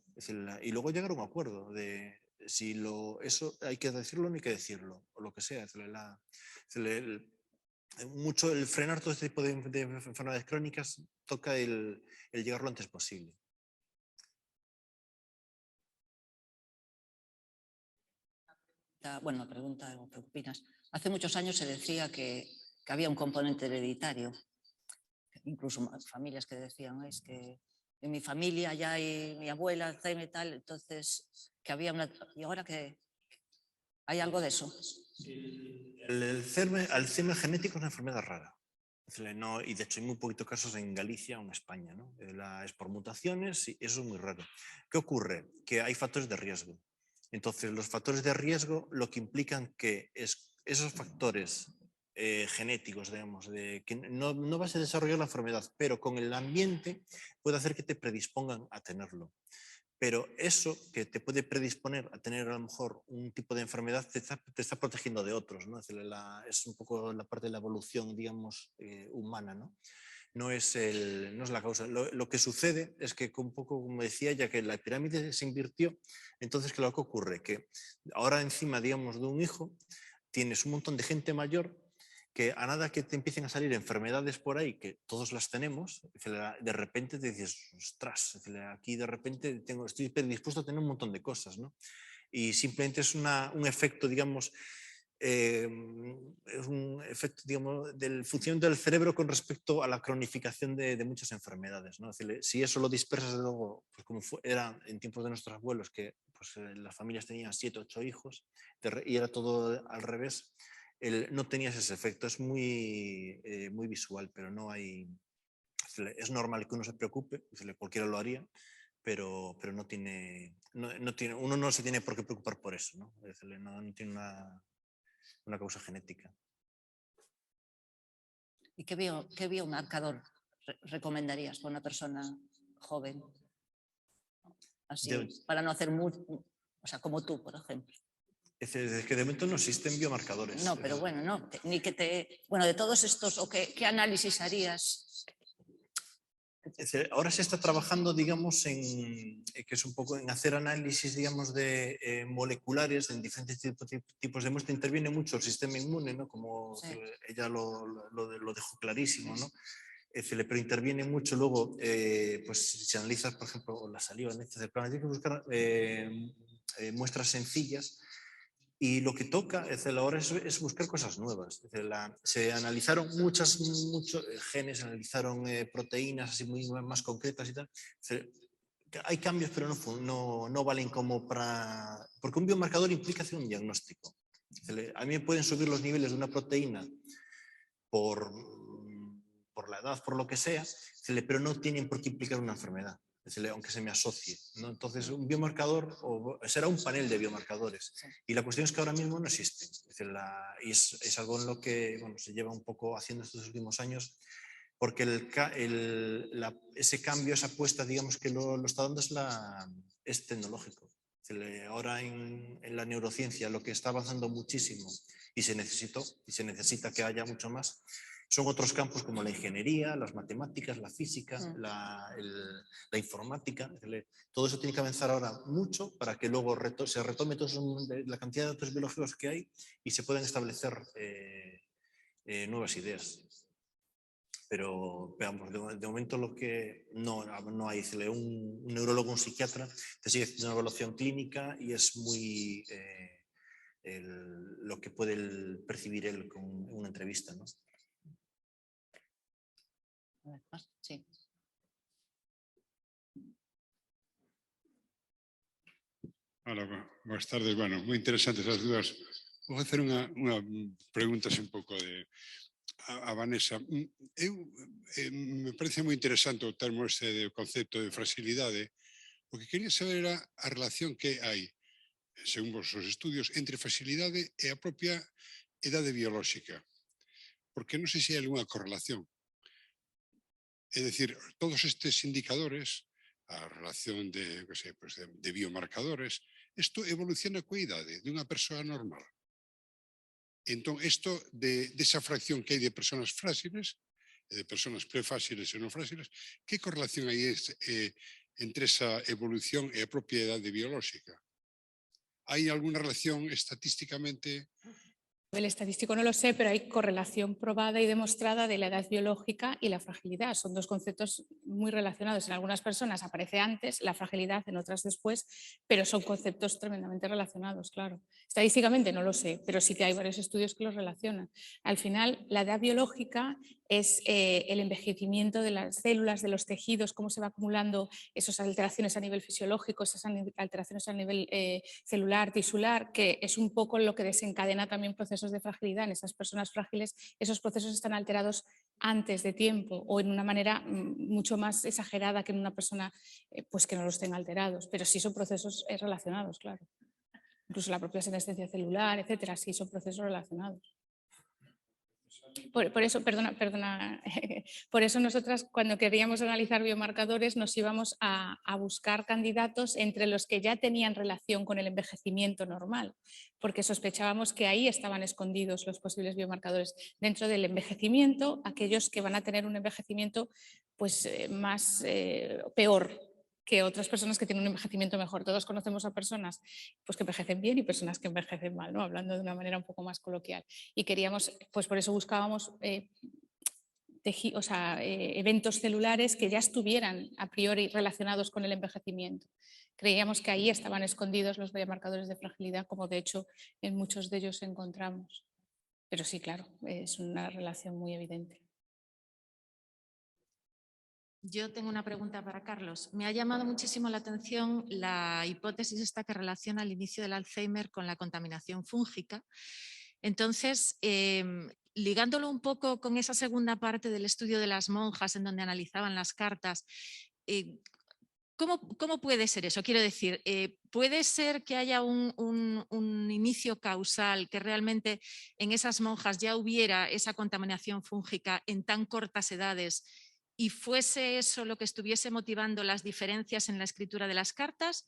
Y luego llegar a un acuerdo de si eso hay que decirlo o no hay que decirlo, o lo que sea. Mucho el frenar todo este tipo de enfermedades crónicas toca el llegar lo antes posible. Bueno, la pregunta, ¿qué opinas? Hace muchos años se decía que había un componente hereditario. Incluso familias que decían, es que en mi familia ya hay mi abuela, Alzheimer y tal, entonces que había una... ¿Y ahora qué? ¿Hay algo de eso? El Alzheimer genético es una enfermedad rara. No, y de hecho hay muy poquitos casos en Galicia o en España, ¿no? Es por mutaciones y eso es muy raro. ¿Qué ocurre? Que hay factores de riesgo. Entonces, los factores de riesgo lo que implican que esos factores genéticos, digamos, que no vas a desarrollar la enfermedad, pero con el ambiente puede hacer que te predispongan a tenerlo. Pero eso que te puede predisponer a tener a lo mejor un tipo de enfermedad te está protegiendo de otros, ¿no? Es un poco la parte de la evolución, digamos, humana, ¿no? No es la causa. Lo que sucede es que, un poco como decía, ya que la pirámide se invirtió, entonces, ¿qué es lo que ocurre? Que ahora encima, digamos, de un hijo, tienes un montón de gente mayor que a nada que te empiecen a salir enfermedades por ahí, que todos las tenemos, de repente te dices, ostras, aquí de repente estoy predispuesto a tener un montón de cosas, ¿no? Y simplemente es un efecto, digamos, es un efecto, digamos, del funcionamiento del cerebro con respecto a la cronificación de muchas enfermedades, ¿no? Es decir, si eso lo dispersas luego, pues como era en tiempos de nuestros abuelos, que pues, las familias tenían 7, 8 hijos y era todo al revés, no tenías ese efecto. Es muy, muy visual, pero no hay... Es normal que uno se preocupe, cualquiera lo haría, pero no tiene, uno no se tiene por qué preocupar por eso, ¿no? Es decir, no tiene una causa genética. ¿Y qué biomarcador recomendarías para una persona joven? Así, para no hacer mucho, o sea, como tú, por ejemplo. Es que de momento no existen biomarcadores. No, pero bueno, no, ni que bueno, de todos estos, o qué análisis harías. Ahora se está trabajando, digamos, que es un poco en hacer análisis, digamos, de moleculares en diferentes tipos de muestra. Interviene mucho el sistema inmune, ¿no? Como sí. Ella lo dejó clarísimo, ¿no? Pero interviene mucho luego, pues si analizas, por ejemplo, la saliva, pero hay que buscar muestras sencillas. Y lo que toca ahora es buscar cosas nuevas. Se analizaron muchos genes, analizaron proteínas así muy más concretas y tal. Hay cambios, pero no valen como para... Porque un biomarcador implica hacer un diagnóstico. A mí me pueden subir los niveles de una proteína por la edad, por lo que sea, pero no tienen por qué implicar una enfermedad, aunque se me asocie, ¿no? Entonces, un biomarcador será un panel de biomarcadores. Sí. Y la cuestión es que ahora mismo no existen. Es algo en lo que se lleva un poco haciendo estos últimos años, porque ese cambio, esa apuesta, digamos que lo está dando es tecnológico. Ahora en la neurociencia lo que está avanzando muchísimo y se necesita que haya mucho más, son otros campos como la ingeniería, las matemáticas, la física, la informática. Todo eso tiene que avanzar ahora mucho para que luego se retome toda la cantidad de datos biológicos que hay y se puedan establecer nuevas ideas. Pero veamos, de momento lo que no hay, un neurólogo, un psiquiatra, te sigue haciendo una evaluación clínica y es muy lo que puede percibir él con una entrevista, ¿no? Sí. Hola, buenas tardes. Bueno, muy interesantes as dúas. Vou facer unha pregunta un pouco a Vanessa. Me parece moi interesante o termo do concepto de fragilidade. O que quería saber era a relación que hai, según vos os estudios, entre fragilidade e a propia idade biolóxica. Porque non sei se hai alguna correlación. É dicir, todos estes indicadores, a relación de biomarcadores, isto evoluciona coa idade de unha persoa normal. Entón, isto desa fracción que hai de persoas frágiles, de persoas prefrágiles e non frágiles, que correlación hai entre esa evolución e a propia idade biolóxica? Hai alguna relación estatísticamente? El estadístico no lo sé, pero hay correlación probada y demostrada de la edad biológica y la fragilidad. Son dos conceptos muy relacionados. En algunas personas aparece antes la fragilidad, en otras después, pero son conceptos tremendamente relacionados, claro. Estadísticamente no lo sé, pero sí que hay varios estudios que los relacionan. Al final, la edad biológica es el envejecimiento de las células, de los tejidos, cómo se va acumulando esas alteraciones a nivel fisiológico, esas alteraciones a nivel celular, tisular, que es un poco lo que desencadena también procesos de fragilidad. En esas personas frágiles, esos procesos están alterados antes de tiempo o en una manera mucho más exagerada que en una persona pues que no los tenga alterados, pero sí son procesos relacionados, claro. Incluso la propia senescencia celular, etcétera, sí son procesos relacionados. Por eso, perdona, por eso nosotras cuando queríamos analizar biomarcadores nos íbamos a buscar candidatos entre los que ya tenían relación con el envejecimiento normal, porque sospechábamos que ahí estaban escondidos los posibles biomarcadores. Dentro del envejecimiento, aquellos que van a tener un envejecimiento pues, peor que otras personas que tienen un envejecimiento mejor. Todos conocemos a personas pues, que envejecen bien y personas que envejecen mal, ¿no? Hablando de una manera un poco más coloquial. Y queríamos, pues por eso buscábamos eventos celulares que ya estuvieran a priori relacionados con el envejecimiento. Creíamos que ahí estaban escondidos los biomarcadores de fragilidad, como de hecho en muchos de ellos encontramos. Pero sí, claro, es una relación muy evidente. Yo tengo una pregunta para Carlos. Me ha llamado muchísimo la atención la hipótesis esta que relaciona el inicio del Alzheimer con la contaminación fúngica. Entonces, ligándolo un poco con esa segunda parte del estudio de las monjas en donde analizaban las cartas, ¿cómo puede ser eso? Quiero decir, ¿puede ser que haya un inicio causal, que realmente en esas monjas ya hubiera esa contaminación fúngica en tan cortas edades y fuese eso lo que estuviese motivando las diferencias en la escritura de las cartas?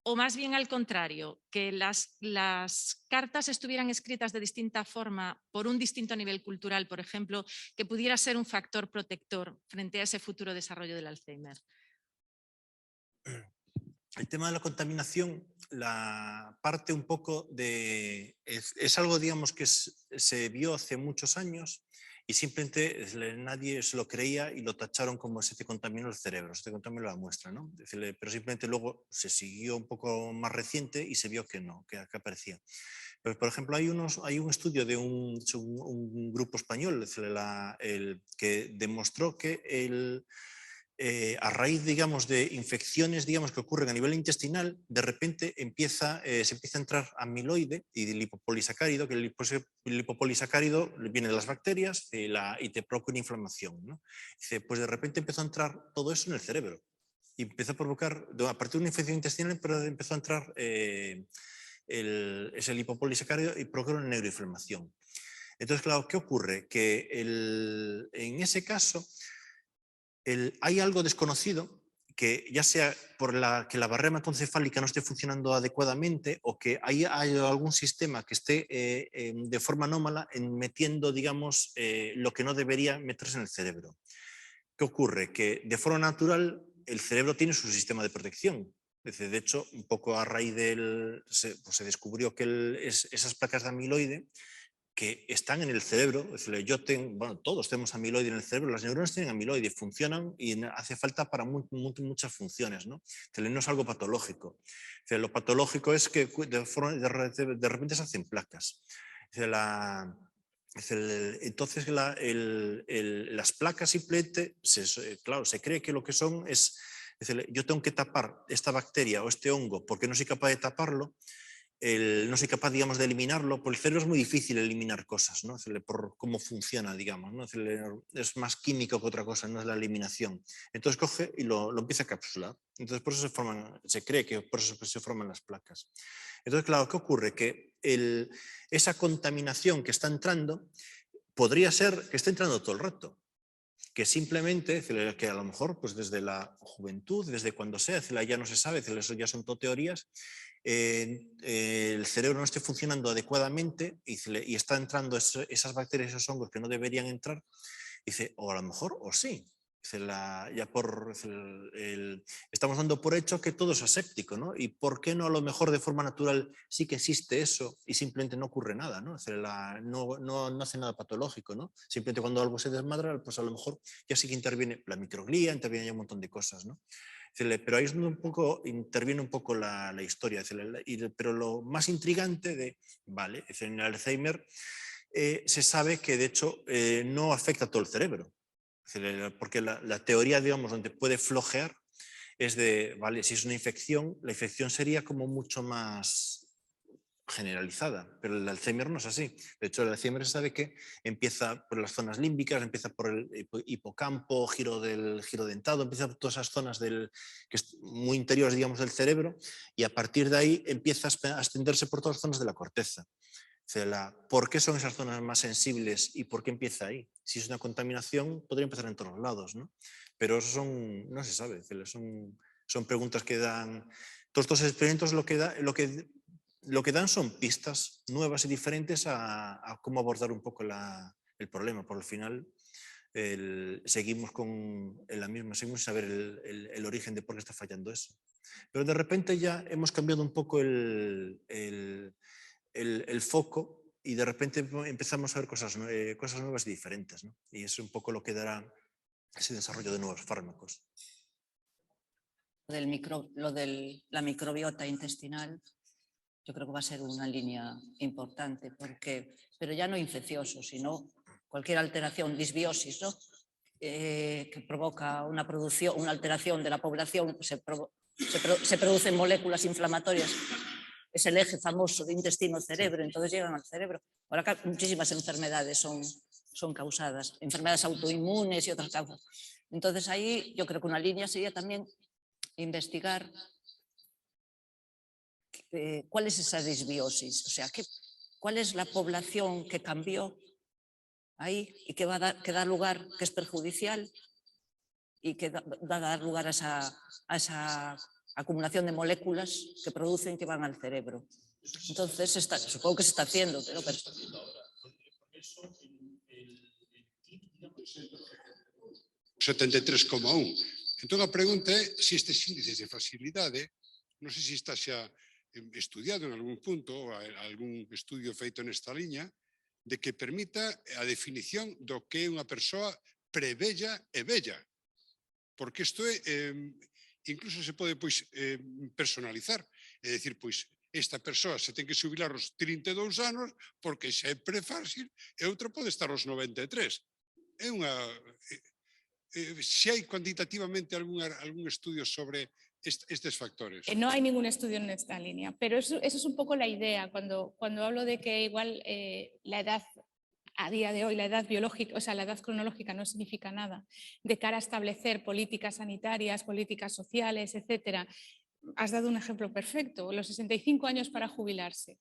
¿O más bien al contrario, que las cartas estuvieran escritas de distinta forma por un distinto nivel cultural, por ejemplo, que pudiera ser un factor protector frente a ese futuro desarrollo del Alzheimer? El tema de la contaminación, la parte un poco de... Es algo, digamos, que se vio hace muchos años y simplemente nadie se lo creía y lo tacharon como se te contaminó el cerebro, se te contaminó la muestra, ¿no? Pero simplemente luego se siguió un poco más reciente y se vio que no, que aparecía. Pero, por ejemplo, hay un estudio de un grupo español que demostró que a raíz, digamos, de infecciones, digamos, que ocurren a nivel intestinal, de repente se empieza a entrar amiloide y lipopolisacárido, que el lipopolisacárido viene de las bacterias y te provoca una inflamación, ¿no? Dice, pues de repente empezó a entrar todo eso en el cerebro y empezó a provocar, a partir de una infección intestinal, pero empezó a entrar ese lipopolisacárido y provocó una neuroinflamación. Entonces, claro, ¿qué ocurre? Que en ese caso hay algo desconocido, que ya sea por que la barrera hematoencefálica no esté funcionando adecuadamente o que hay algún sistema que esté de forma anómala metiendo, digamos, lo que no debería meterse en el cerebro. ¿Qué ocurre? Que de forma natural el cerebro tiene su sistema de protección. De hecho, un poco a raíz se descubrió que esas placas de amiloide que están en el cerebro, es decir, todos tenemos amiloide en el cerebro, las neuronas tienen amiloide, funcionan y hace falta para muchas funciones, ¿no? No es algo patológico. Lo patológico es que de repente se hacen placas. Entonces las placas simplemente, claro, se cree que lo que son es decir, yo tengo que tapar esta bacteria o este hongo porque no soy capaz de taparlo, no soy capaz, digamos, de eliminarlo. Por el cerebro es muy difícil eliminar cosas, ¿no? Por cómo funciona, digamos, ¿no? Es más químico que otra cosa, no es la eliminación. Entonces coge y lo empieza a capsular. Entonces por eso se cree que por eso se forman las placas. Entonces, claro, ¿qué ocurre? Que esa contaminación que está entrando podría ser que esté entrando todo el rato, que simplemente, que a lo mejor pues desde la juventud, desde cuando sea, ya no se sabe, eso ya son todo teorías, el cerebro no esté funcionando adecuadamente y está entrando esas bacterias, esos hongos que no deberían entrar, o a lo mejor, o sí. Estamos dando por hecho que todo es aséptico, ¿no? ¿Y por qué no a lo mejor de forma natural sí que existe eso y simplemente no ocurre nada, ¿no? No hace nada patológico, ¿no? Simplemente cuando algo se desmadra, pues a lo mejor ya sí que interviene la microglía, interviene ya un montón de cosas, ¿no? Pero ahí es donde interviene un poco la historia. Pero lo más intrigante vale, en el Alzheimer se sabe que de hecho no afecta a todo el cerebro. Porque la teoría, digamos, donde puede flojear es vale, si es una infección, la infección sería como mucho más generalizada, pero el Alzheimer no es así. De hecho, el Alzheimer se sabe que empieza por las zonas límbicas, empieza por el hipocampo, giro dentado, empieza por todas esas zonas que es muy interiores, digamos, del cerebro, y a partir de ahí empieza a extenderse por todas las zonas de la corteza. ¿Por qué son esas zonas más sensibles y por qué empieza ahí? Si es una contaminación, podría empezar en todos lados, ¿no? Pero eso no se sabe, son preguntas que dan... Todos estos experimentos lo que dan son pistas nuevas y diferentes a cómo abordar un poco el problema. Por el final, seguimos con la misma, seguimos sin saber el origen de por qué está fallando eso. Pero de repente ya hemos cambiado un poco el foco y de repente empezamos a ver cosas nuevas y diferentes, ¿no? Y es un poco lo que dará ese desarrollo de nuevos fármacos. Lo de la microbiota intestinal, yo creo que va a ser una línea importante, pero ya no infeccioso, sino cualquier alteración, disbiosis, ¿no? Que provoca una alteración de la población, se producen moléculas inflamatorias. Es el eje famoso de intestino-cerebro, entonces llegan al cerebro. Ahora muchísimas enfermedades son causadas, enfermedades autoinmunes y otras causas. Entonces ahí yo creo que una línea sería también investigar cuál es esa disbiosis, o sea, cuál es la población que cambió ahí y que da lugar, que es perjudicial y que va a dar lugar a esa acumulación de moléculas que producen que van al cerebro. Entonces, supongo que se está haciendo, pero 73,1. Entón a pregunta é se estes índices de facilidade, non sei se está xa estudiado en algún punto ou algún estudio feito nesta liña, de que permita a definición do que é unha persoa prevella e bella. Porque isto é, incluso se pode personalizar, é dicir, esta persoa se ten que xubilar aos 32 anos porque xa é prefácil e outra pode estar aos 93. É unha... Si hai cuantitativamente algún estudio sobre estes factores. No hay ningún estudio en esta línea, pero eso es un poco la idea. Cuando hablo de que igual la edad a día de hoy, la edad biológica, o sea, la edad cronológica no significa nada, de cara a establecer políticas sanitarias, políticas sociales, etcétera. Has dado un ejemplo perfecto, los 65 años para jubilarse.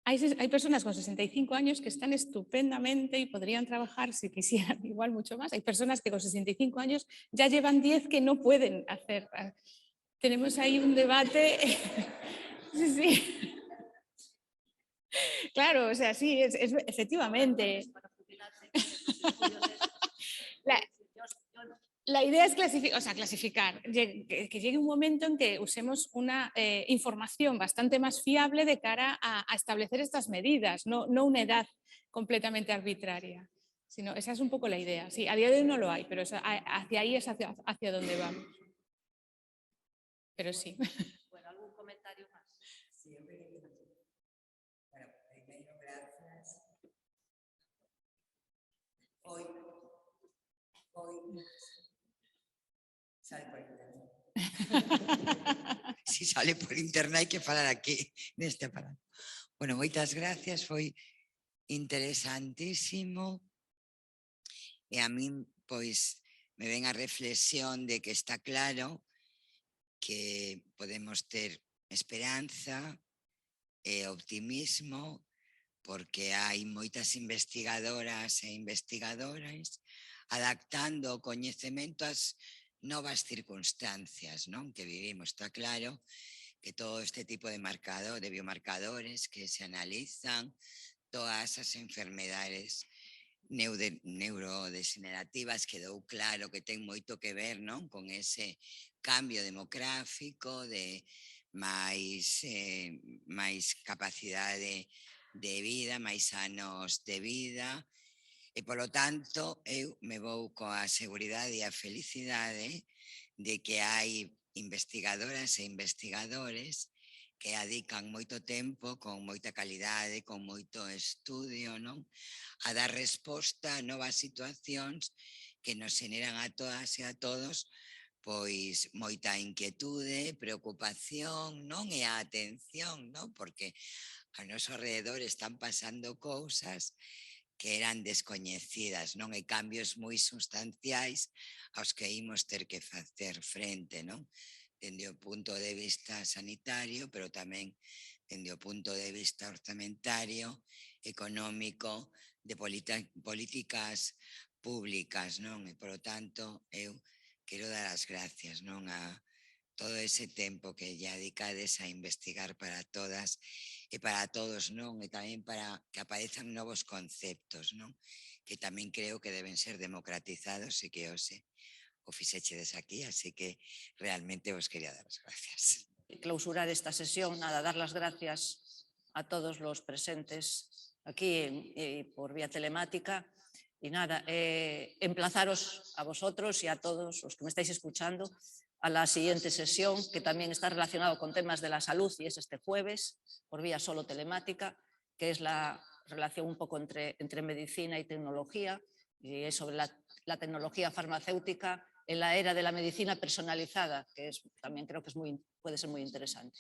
Hay personas con 65 años que están estupendamente y podrían trabajar si quisieran igual mucho más. Hay personas que con 65 años ya llevan 10 que no pueden hacer. Tenemos ahí un debate. Sí. Claro, o sea, sí, es efectivamente. La idea es clasificar, que llegue un momento en que usemos una información bastante más fiable de cara a establecer estas medidas, no una edad completamente arbitraria, sino esa es un poco la idea. Sí, a día de hoy no lo hay, pero hacia ahí es hacia donde vamos. Pero sí. Bueno, ¿algún comentario más? Sí, bueno, primero, gracias. Hoy sale por internet. Si sale por internet hai que falar aquí neste aparato. Bueno, moitas gracias, foi interesantísimo e a min pois me ven a reflexión de que está claro que podemos ter esperanza e optimismo porque hai moitas investigadoras e investigadores adaptando o coñecemento ás novas circunstancias, non? Que vivimos. Está claro que todo este tipo de biomarcadores que se analizan, todas as enfermedades neurodegenerativas, quedou claro que ten moito que ver, non? Con ese cambio demográfico de máis capacidade de vida, máis anos de vida. E, polo tanto, eu me vou coa seguridade e a felicidade de que hai investigadoras e investigadores que adican moito tempo, con moita calidade, con moito estudio, non? A dar resposta a novas situacións que nos generan a todas e a todos pois moita inquietude, preocupación, non? E a atención, non? Porque a noso alrededor están pasando cousas que eran descoñecidas, non? E cambios moi sustanciais aos que imos ter que facer frente, non? Dende o punto de vista sanitario, pero tamén dende o punto de vista orzamentario, económico, de políticas públicas, non? E, polo tanto, eu quero dar as gracias, non? A todo ese tempo que lle dedicades a investigar para todas e para todos, non? E tamén para que aparezan novos conceptos, non? Que tamén creo que deben ser democratizados e que hoxe o fixechedes aquí, así que realmente vos quería dar as gracias. Clausurar esta sesión, nada, dar las gracias a todos los presentes aquí por vía telemática y nada, emplazaros a vosotros y a todos los que me estáis escuchando a la siguiente sesión, que también está relacionado con temas de la salud y es este jueves por vía solo telemática, que es la relación un poco entre medicina y tecnología, y es sobre la tecnología farmacéutica en la era de la medicina personalizada, que también creo que puede ser muy interesante.